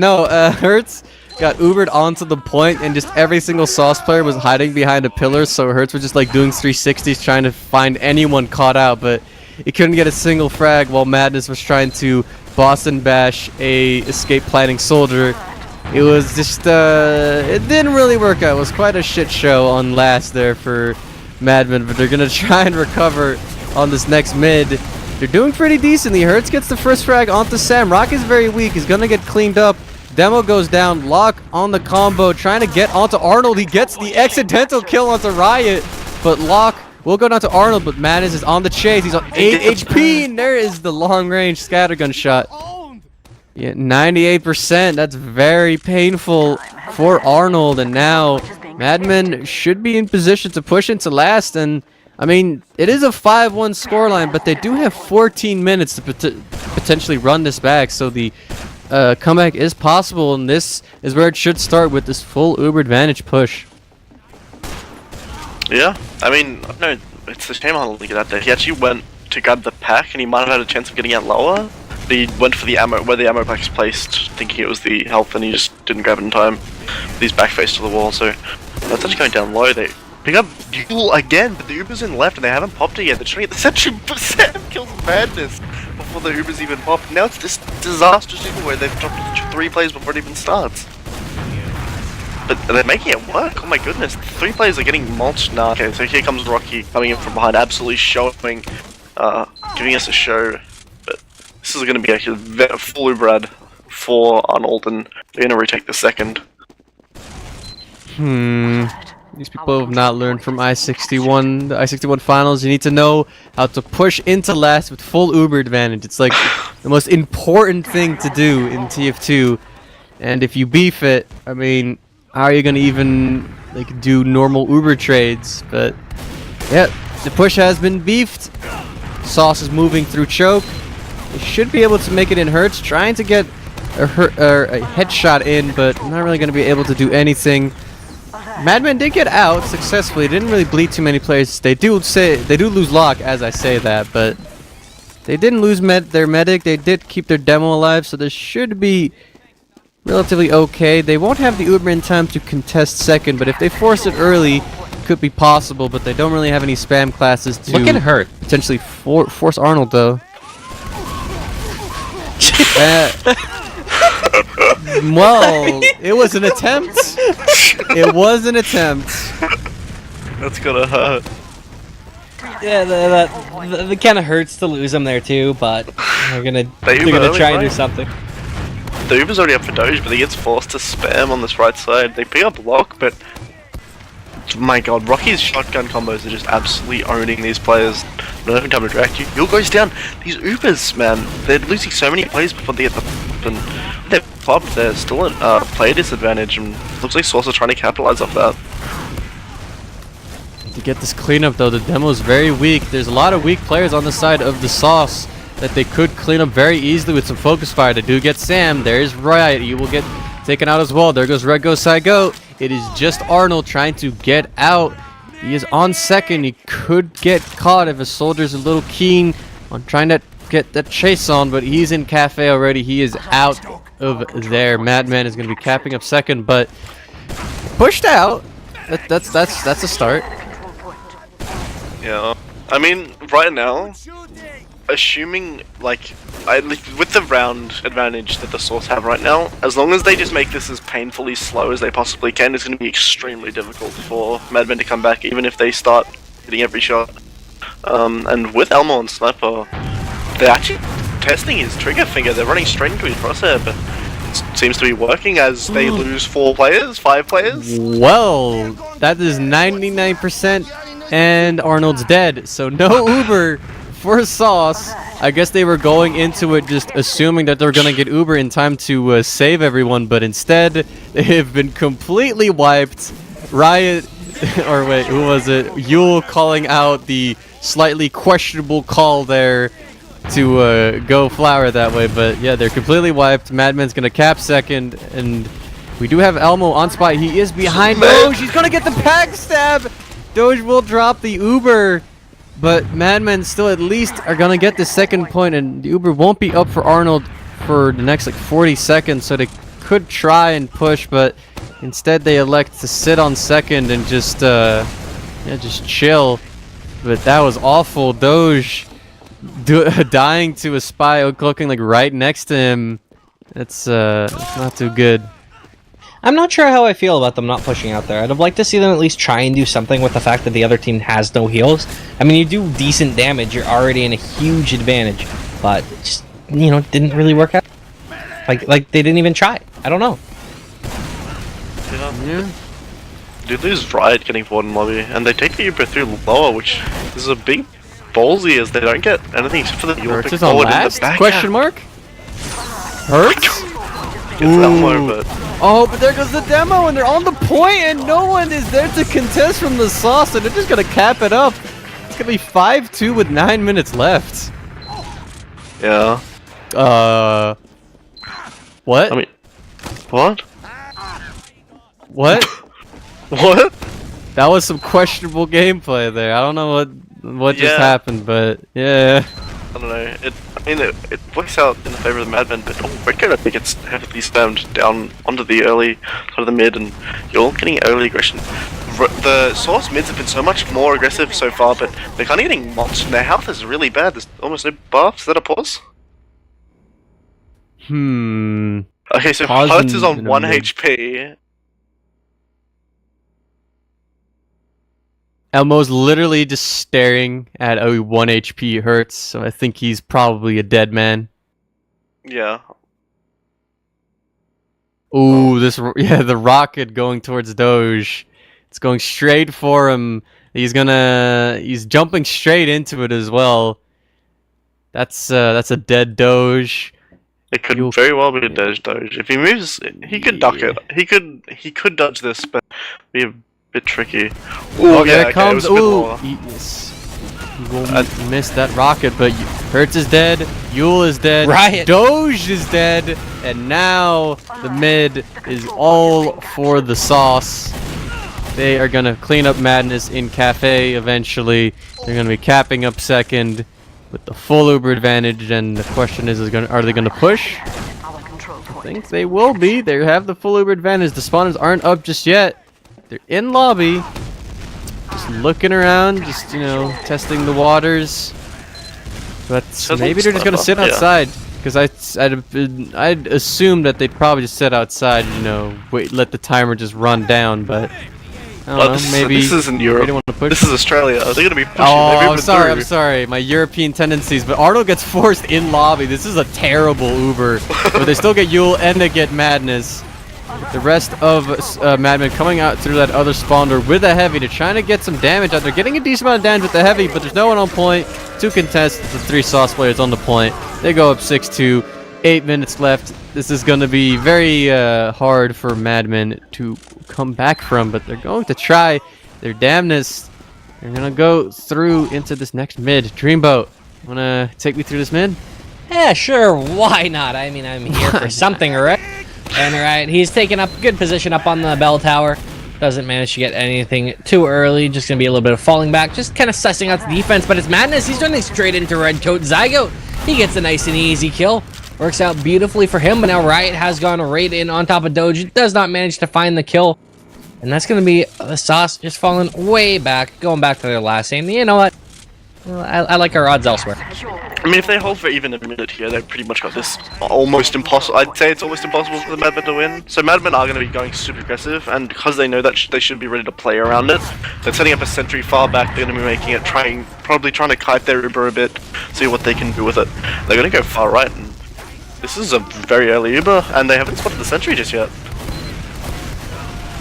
Hertz got Ubered onto the point and just every single Sauce player was hiding behind a pillar, so Hertz was just like doing 360s trying to find anyone caught out, but he couldn't get a single frag while Madness was trying to Boston bash a escape planning soldier. It was just it didn't really work out. It was quite a shit show on last there for Madman, but they're gonna try and recover on this next mid. They're doing pretty decently. Hertz gets the first frag onto Sam. Rock is very weak. He's gonna get cleaned up. Demo goes down. Lock on the combo, trying to get onto Arnold. He gets the accidental kill onto Riot, but Lock will go down to Arnold, but Madness is on the chase. He's on 8 HP, and there is the long-range scattergun shot. Yeah, 98%. That's very painful for Arnold, and now Madman should be in position to push into last, and I mean, it is a 5-1 scoreline, but they do have 14 minutes to potentially run this back, so the comeback is possible, and this is where it should start with this full Uber advantage push. Yeah, I mean, no, it's a shame Arnold didn't get out there. He actually went to grab the pack, and he might have had a chance of getting out lower. But he went for the ammo, where the ammo pack is placed, thinking it was the health, and he just didn't grab it in time. He's back face to the wall, so that's actually going down low. They pick up Duel again, but the Uber's in left, and they haven't popped it yet. They're trying to get the sentry, but Sam kills Madness before the Uber's even popped. Now it's this disastrous Uber where they've dropped 3 plays before it even starts. But they're making it work, oh my goodness. 3 players are getting mulched now. Okay, so here comes Rocky coming in from behind, absolutely showing, giving us a show. But this is going to be actually a full Uberad for Arnold, and they're going to retake the second. These people have not learned from I-61, the I-61 finals. You need to know how to push into last with full Uber advantage. It's like the most important thing to do in TF2. And if you beef it, I mean, how are you going to even like do normal Uber trades? But yeah, the push has been beefed. Sauce is moving through choke. They should be able to make it in Hertz, trying to get a headshot in, but not really going to be able to do anything. Madman did get out successfully. Didn't really bleed too many players. They do lose Lock, as I say that, but they didn't lose their medic. They did keep their demo alive, so this should be relatively okay. They won't have the Uber in time to contest second, but if they force it early, it could be possible. But they don't really have any spam classes to Look at Hurt. potentially force Arnold though. Well, it was an attempt. It was an attempt. That's gonna hurt. Yeah, that kind of hurts to lose them there too, but they're gonna Uber try and early, do something. The Uber's already up for Doge, but he gets forced to spam on this right side. They pick up Lock, but my god, Rocky's shotgun combos are just absolutely owning these players. Not having time to direct you. Yul goes down. These Ubers, man, they're losing so many plays before they get the pop, and they're popped. They're still in player disadvantage, and looks like Source are trying to capitalize off that. To get this cleanup though, the demo is very weak. There's a lot of weak players on the side of the Sauce that they could clean up very easily with some focus fire. They do get Sam. There's Riot. He will get taken out as well. There goes Red Go Side Go. It is just Arnold trying to get out. He is on second. He could get caught if a soldier's a little keen on trying to get that chase on, but he's in cafe already. He is out of there. Madman is going to be capping up second, but pushed out. That's a start. Yeah, I mean, right now, assuming like with the round advantage that the Source have right now, as long as they just make this as painfully slow as they possibly can, it's going to be extremely difficult for Madman to come back, even if they start hitting every shot. And with Elmo and Sniper, they're actually testing his trigger finger. They're running straight into his crosshair, but it seems to be working as they lose 5 players. Well, that is 99%, and Arnold's dead. So no Uber for Sauce. I guess they were going into it just assuming that they're gonna get Uber in time to save everyone, but instead they have been completely wiped. Riot, or wait, who was it? Yul calling out the slightly questionable call there to go Flower that way, but yeah, they're completely wiped. Madman's gonna cap second, and we do have Elmo on spot. He is behind Doge. He's gonna get the pack stab. Doge will drop the Uber, but Madmen still at least are gonna get the second point, and the Uber won't be up for Arnold for the next like 40 seconds, so they could try and push, but instead they elect to sit on second and just chill. But that was awful. Doge dying to a spy, looking like right next to him. It's not too good. I'm not sure how I feel about them not pushing out there. I'd have liked to see them at least try and do something with the fact that the other team has no heals. I mean, you do decent damage, you're already in a huge advantage, but it just, you know, didn't really work out. Like they didn't even try. I don't know. Yeah. They lose Riot getting forward in lobby, and they take the Uber through lower, which is a big ballsy as they don't get anything except for the Uber Hurts is on forward in the last? back. Question mark? Hurts? It's Elmo, but Oh, but there goes the demo, and they're on the point, and no one is there to contest from the sauce, and they're just gonna cap it up. It's gonna be 5-2 with 9 minutes left. yeah. What? I mean, what? What? What? That was some questionable gameplay there. I don't know what just Yeah. happened, but yeah. I don't know. It works out in the favor of the Madmen, but Redcoat I think it's heavily spammed down onto the early side of the mid, and you're all getting early aggression. The Source mids have been so much more aggressive so far, but they're kind of getting mopped, and their health is really bad. There's almost no buffs. Is that a pause? Okay, so Pause Hertz is in on a 1 mid. HP. Elmo's literally just staring at a 1 HP Hurts, so I think he's probably a dead man. Yeah. Ooh, the rocket going towards Doge. It's going straight for him. He's jumping straight into it as well. That's a dead Doge. It could You'll- very well be a Doge. If he moves, he could duck it. He could dodge this, but be a bit tricky. Ooh, Oh, yeah, there it comes. was a bit Ooh, more. he will miss that rocket, but Hertz is dead. Yule is dead. Riot. Doge is dead, and now the mid is all for the sauce. They are gonna clean up madness in Cafe eventually. They're gonna be capping up second with the full Uber advantage, and the question is are they gonna push? Our control I point. think they will be. They have the full Uber advantage. The spawners aren't up just yet. They're in lobby, just looking around, just, you know, testing the waters. But maybe they're just gonna sit Yeah. outside, because I'd assume that they'd probably just sit outside, you know, wait, let the timer just run down. But I don't Well, know, maybe this isn't they Europe. don't want to push. This is Australia. They're gonna be pushing. Oh, They've I'm Ubered sorry, through. I'm sorry. My European tendencies, but Arnold gets forced in lobby. This is a terrible Uber. But they still get Yule and they get Madness. The rest of Madmen coming out through that other spawner with a heavy to trying to get some damage out. They're getting a decent amount of damage with the heavy, but there's no one on point. 2 contests, the 3 sauce players on the point. They go up 6-2. 8 minutes left. This is going to be very hard for Madmen to come back from, but they're going to try their damnness. They're going to go through into this next mid. Dreamboat, want to take me through this mid? Yeah, sure, why not? I mean, I'm here for something, right? And right, he's taking up good position up on the bell tower. Doesn't manage to get anything too early. Just gonna be a little bit of falling back. Just kind of sussing out the defense, but it's Madness. He's running straight into Redcoat Zygote. He gets a nice and easy kill. Works out beautifully for him, but now Riot has gone right in on top of Doge. Does not manage to find the kill. And that's gonna be the sauce just falling way back, going back to their last aim. You know what? Well, I like our odds elsewhere. I mean, if they hold for even a minute here, they've pretty much got this almost impossible. I'd say it's almost impossible for the Madmen to win. So Madmen are going to be going super aggressive, and because they know that they should be ready to play around it, they're setting up a sentry far back. They're going to be making it probably trying to kite their Uber a bit, see what they can do with it. They're going to go far right, and this is a very early Uber, and they haven't spotted the sentry just yet.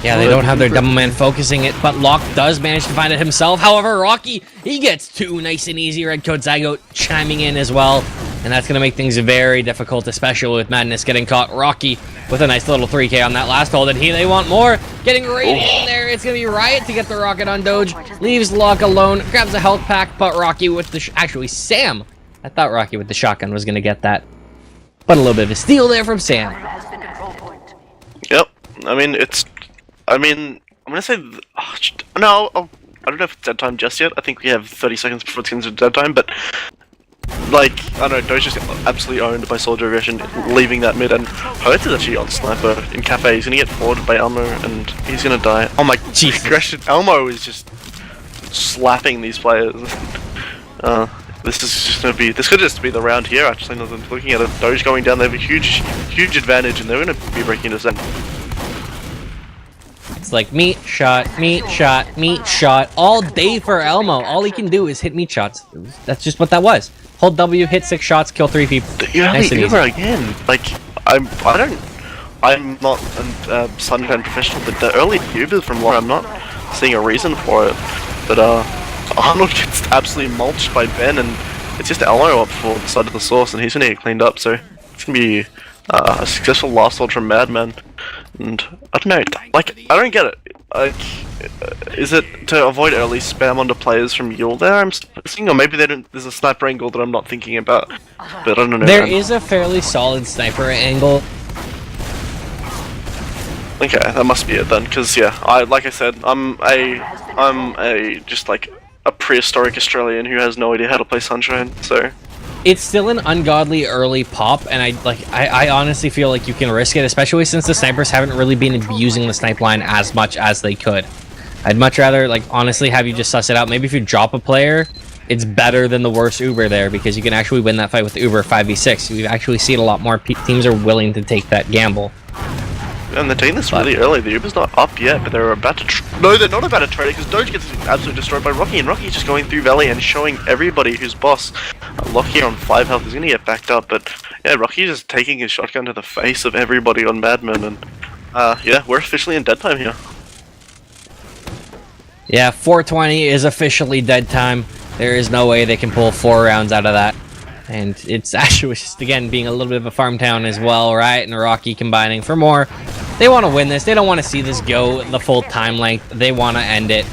Yeah, they don't have their double man focusing it, but Locke does manage to find it himself. However, Rocky, he gets 2 nice and easy. Redcoat Zygote chiming in as well. And that's going to make things very difficult, especially with Madness getting caught. Rocky with a nice little 3K on that last hold, and they want more. Getting right in there. It's going to be Riot to get the rocket on Doge. Leaves Locke alone, grabs a health pack, but Rocky with the... Actually, Sam. I thought Rocky with the shotgun was going to get that. But a little bit of a steal there from Sam. Has the control point. Yep. I'm gonna say... no, I don't know if it's dead time just yet. I think we have 30 seconds before it's considered dead time, but... Like, I don't know, Doge's just absolutely owned by Soldier Aggression, leaving that mid, and Hertz is actually on Sniper in Cafe. He's gonna get forwarded by Elmo, and he's gonna die. Oh my Jesus. Aggression! Elmo is just slapping these players. This is just gonna be... This could just be the round here, actually, now that I'm looking at it. Doge going down, they have a huge advantage, and they're gonna be breaking this end. It's like meat shot all day for Elmo. All he can do is hit meat shots. That's just what that was. Hold W, hit 6 shots, kill 3 people. The early Nice and Uber easy. again. Like I'm not a Sunshine professional, but the early Uber from Laura, I'm not seeing a reason for it. But Arnold gets absolutely mulched by Ben, and it's just Elmo up for the side of the source, and he's gonna get cleaned up. So it's gonna be a successful last hold from Madman. And I don't know, like I don't get it. Like, is it to avoid early spam onto players from Yule there? I'm seeing, or maybe there's a sniper angle that I'm not thinking about. But I don't know. There is a fairly solid sniper angle. Okay, that must be it then, because yeah, like I said, I'm a just like a prehistoric Australian who has no idea how to play Sunshine, so It's still an ungodly early pop, and I honestly feel like you can risk it, especially since the snipers haven't really been abusing the snipe line as much as they could. I'd much rather, like, honestly have you just suss it out. Maybe if you drop a player, it's better than the worst Uber there, because you can actually win that fight with Uber 5v6. We've actually seen a lot more teams are willing to take that gamble. and they're taking this really early. The Uber's not up yet, but they're about to. No, they're not about to trade it because Doge gets absolutely destroyed by Rocky, and Rocky's just going through Valley and showing everybody who's boss. Locky on 5 health is going to get backed up, but yeah, Rocky's just taking his shotgun to the face of everybody on Madman, and yeah, we're officially in dead time here. Yeah, 420 is officially dead time. There is no way they can pull 4 rounds out of that. And it's actually just, again, being a little bit of a farm town as well, right? And Rocky combining for more. They want to win this. They don't want to see this go the full time length. They want to end it.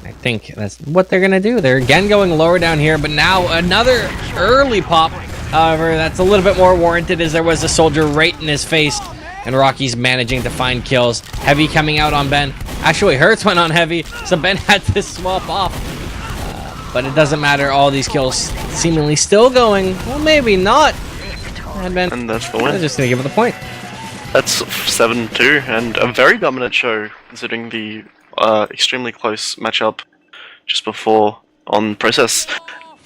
I think that's what they're going to do. They're again going lower down here, but now another early pop. However, that's a little bit more warranted as there was a soldier right in his face. And Rocky's managing to find kills. Heavy coming out on Ben. Actually, Hertz went on Heavy, so Ben had to swap off. But it doesn't matter. All these kills seemingly still going. Well, maybe not. And Ben, And that's the win. I'm just going to give it the point. That's 7-2, and a very dominant show, considering the extremely close matchup just before on Process.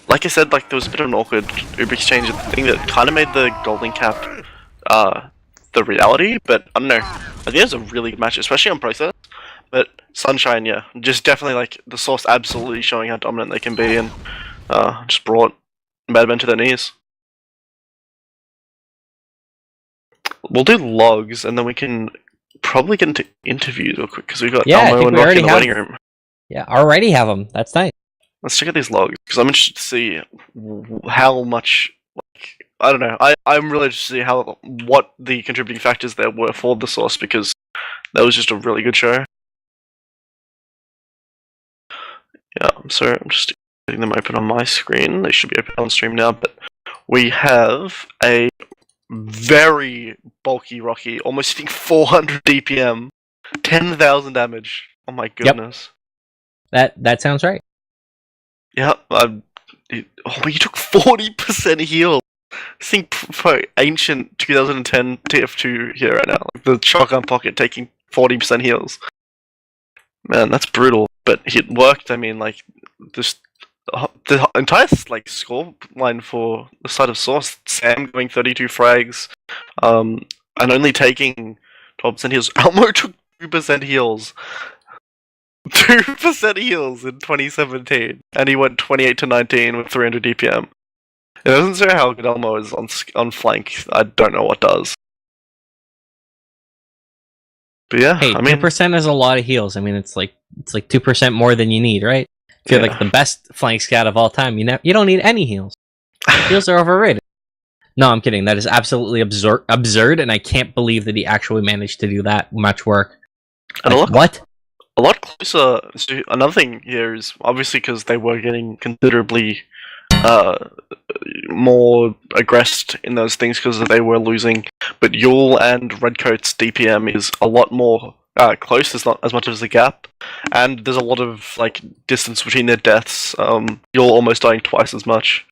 Like I said, like there was a bit of an awkward Uber exchange thing that kind of made the Golden Cap the reality, but I don't know. I think it was a really good match, especially on Process. But Sunshine, yeah, just definitely like the Source absolutely showing how dominant they can be, and just brought Madman to their knees. We'll do logs, and then we can probably get into interviews real quick, because we've got Elmo and Rocky in the waiting room. Yeah, already have them. That's nice. Let's check out these logs, because I'm interested to see how much, like, I don't know, I'm really interested to see what the contributing factors there were for the Source, because that was just a really good show. Yeah, so I'm just getting them open on my screen. They should be open on stream now, but we have a very bulky Rocky, almost hitting 400 DPM, 10,000 damage. Oh my goodness. That sounds right. Yeah, but you took 40% heal. Think for ancient 2010 TF2 here right now. Like the shotgun pocket taking 40% heals. Man, that's brutal. But it worked. I mean, like the entire like score line for the side of Source. Sam going 32 frags, and only taking 12% heals. Elmo took 2% heals. 2% heals in 2017, and he went 28-19 with 300 DPM. It doesn't say how good Elmo is on flank. I don't know what does. But yeah, Hey, I mean, 2% is a lot of heals. I mean, it's like 2% more than you need, right? If you're like the best flank scout of all time, you don't need any heals. Heals are overrated. No, I'm kidding. That is absolutely absurd, and I can't believe that he actually managed to do that much work. And Like, what? a lot closer. So another thing here is obviously because they were getting considerably more aggressed in those things because they were losing. But Yule and Redcoat's DPM is a lot more close. There's not as much as a gap, and there's a lot of like distance between their deaths. Yule almost dying twice as much.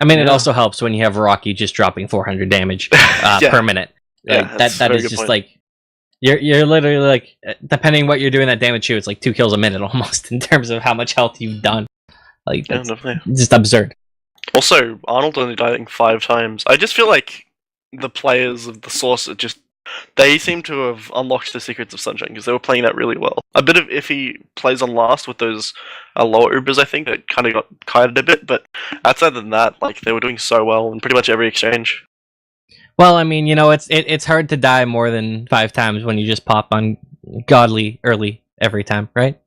I mean, it also helps when you have Rocky just dropping 400 damage per minute. Like, that is just point. Like you're literally like, depending what you're doing that damage to, it's like 2 kills a minute almost in terms of how much health you've done. Like, that's just absurd. Also, Arnold only dying 5 times. I just feel like the players of the Source are just they seem to have unlocked the secrets of Sunshine because they were playing that really well. A bit of if he plays on last with those lower Ubers, I think that kind of got kited a bit. But outside of that, like they were doing so well in pretty much every exchange. Well, I mean, it's hard to die more than 5 times when you just pop on godly early every time, right?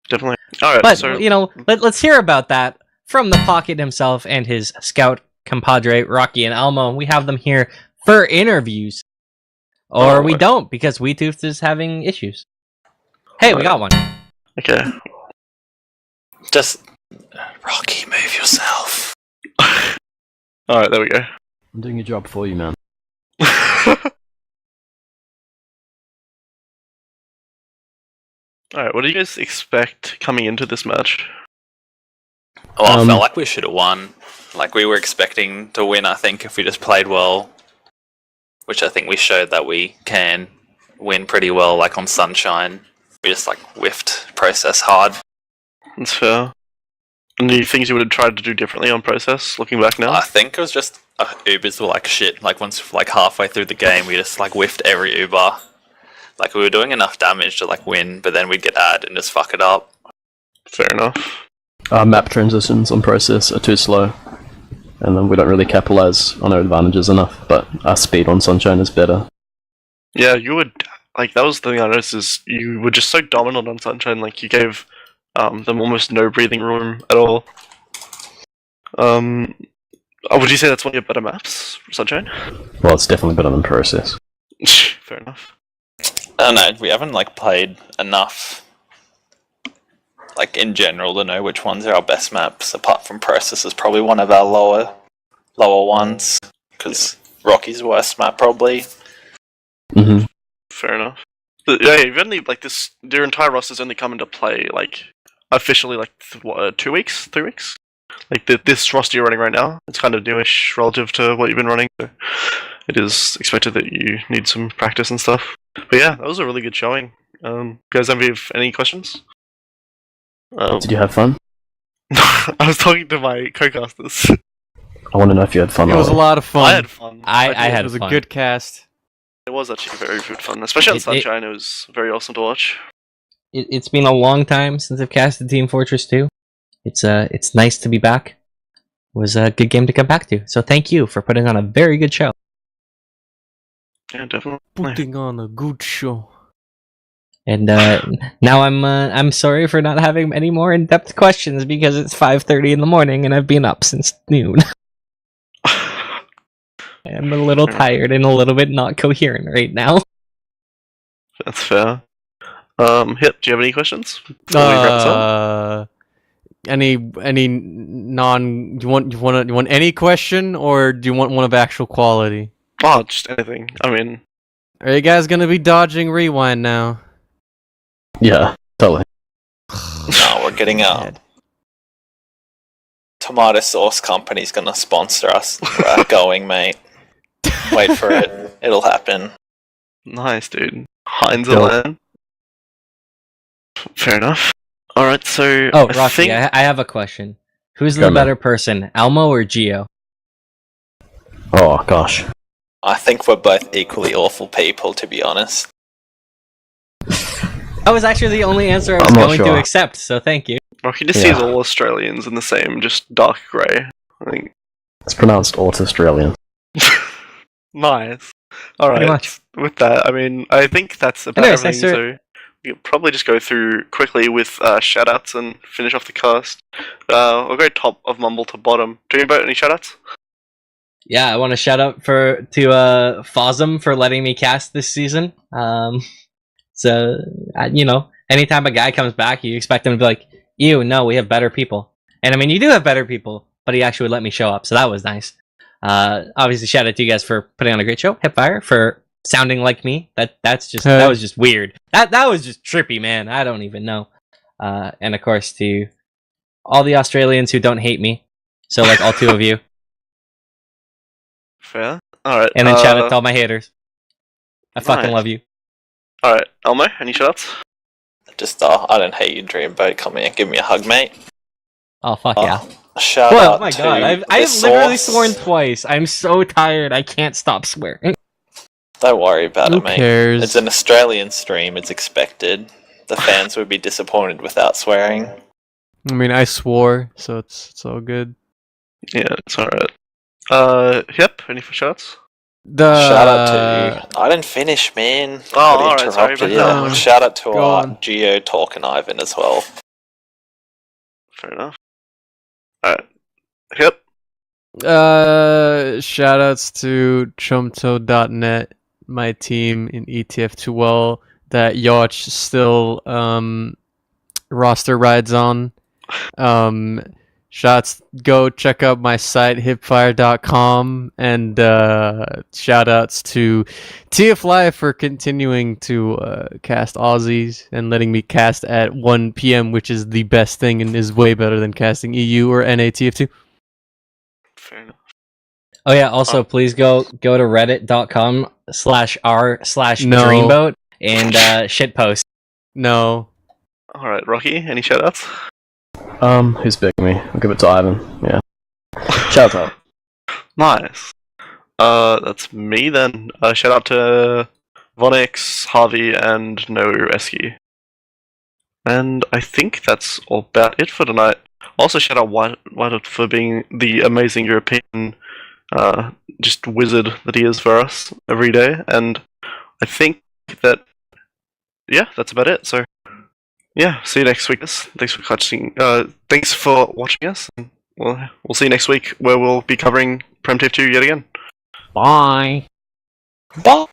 Definitely. All right, But so let's hear about that from the pocket himself and his scout compadre Rocky and Elmo. We have them here for interviews, or we don't because Wiethoofd is having issues. Hey, we got one. Okay. Just Rocky, move yourself. All right, there we go. I'm doing your job for you, man. Alright, what do you guys expect coming into this match? Oh, I felt like we should have won. Like, we were expecting to win, I think, if we just played well. Which I think we showed that we can win pretty well, like on Sunshine. We just, like, whiffed Process hard. That's fair. Any things you would have tried to do differently on Process, looking back now? I think it was just, Ubers were like shit. Like, once, like, halfway through the game, we just, like, whiffed every Uber. Like, we were doing enough damage to, like, win, but then we'd get ad and just fuck it up. Fair enough. Our map transitions on Process are too slow, and then we don't really capitalize on our advantages enough, but our speed on Sunshine is better. Yeah, you would... Like, that was the thing I noticed, is you were just so dominant on Sunshine, like, you gave them almost no breathing room at all. Would you say that's one of your better maps, Sunshine? Well, it's definitely better than Process. Fair enough. I don't know, we haven't, like, played enough, like, in general to know which ones are our best maps, apart from Process is probably one of our lower ones, because Rocky's worst map, probably. Mm-hmm. Fair enough. But, yeah, you've only, like, your entire roster's only come into play, like, officially, like, 2 weeks? 3 weeks? Like, this roster you're running right now, it's kind of newish relative to what you've been running, so it is expected that you need some practice and stuff. But yeah, that was a really good showing. Guys, have any questions? Did you have fun? I was talking to my co-casters. I want to know if you had fun. It was a lot of fun. I had fun. I had It was fun. a good cast. It was actually very good fun, especially on Sunshine. It was very awesome to watch. It's been a long time since I've casted Team Fortress 2. It's nice to be back. It was a good game to come back to. So thank you for putting on a very good show. Yeah, definitely. Putting on a good show. And now I'm sorry for not having any more in-depth questions because it's 5:30 in the morning and I've been up since noon. I'm a little tired and a little bit not coherent right now. That's fair. Hip, do you have any questions? Before we wrap this up? Any non? Do you want any question, or do you want one of actual quality? Oh, just anything. I mean, Are you guys gonna be dodging rewind now? Yeah, totally. No, we're getting a tomato sauce company's gonna sponsor us. We're going, mate. Wait for it. It'll happen. nice, dude. Heinz Land. Fair enough. Alright, so Oh, I Rocky, think... I have a question. Who's Go, the man. better person, Elmo or Geo? Oh gosh. I think we're both equally awful people, to be honest. That was actually the only answer I was I'm not going to sure. accept, so thank you. Rocky just Yeah. sees all Australians in the same, just dark grey. I think. It's pronounced Australian. Nice. Pretty Alright, much. with that, I mean, I think that's about Anyways, everything, thanks so we can probably just go through quickly with shoutouts and finish off the cast. We'll go top of Mumble to bottom. Dreamboat, any shoutouts? Yeah, I want to shout out to Fosm for letting me cast this season. So anytime a guy comes back, you expect him to be like, "Ew, no, we have better people." And I mean, you do have better people, but he actually let me show up, so that was nice. Obviously, shout out to you guys for putting on a great show. HiipFire for sounding like me. That was just weird. That was just trippy, man. I don't even know. And of course to all the Australians who don't hate me. So like all 2 of you. Fair. Alright. And then shout out to all my haters. I fucking nice. love you. Alright, Elmo, any shoutouts? Just, I don't hate you, Dreamboat. Come here, give me a hug, mate. Oh fuck yeah. Shout Well, out my to god, I've the literally Sauce. sworn twice. I'm so tired. I can't stop swearing. Don't worry about Who it, mate. cares? It's an Australian stream. It's expected. The fans would be disappointed without swearing. I mean, I swore, so it's all good. Yeah, it's alright. Yep, any shots? Shout out to you. I didn't finish, man. Oh, I alright, sorry interrupted about you. that. Shout out to Go our on. Geo, Talk, and Ivan as well. Fair enough. Alright. Yep. Shoutouts to chumto.net, my team in ETF2L that Yacht still roster rides on. Go check out my site HiipFire.com, and shoutouts to TF Live for continuing to cast Aussies and letting me cast at 1 p.m., which is the best thing and is way better than casting EU or NATF2. Fair enough. Oh yeah, also please go to reddit.com/r/dreamboat and shitpost. No. Alright, Rocky, any shoutouts? Who's begging me? I'll give it to Ivan. Yeah. Shout out. Nice. That's me then. Shout out to Vonix, Harvey, and No Rescue. And I think that's all about it for tonight. Also, shout out Wiethoofd for being the amazing European just wizard that he is for us every day. And I think that, yeah, that's about it. So, yeah, see you next week. Thanks for watching. Thanks for watching us. We'll see you next week, where we'll be covering Prem TF2 yet again. Bye. Bye.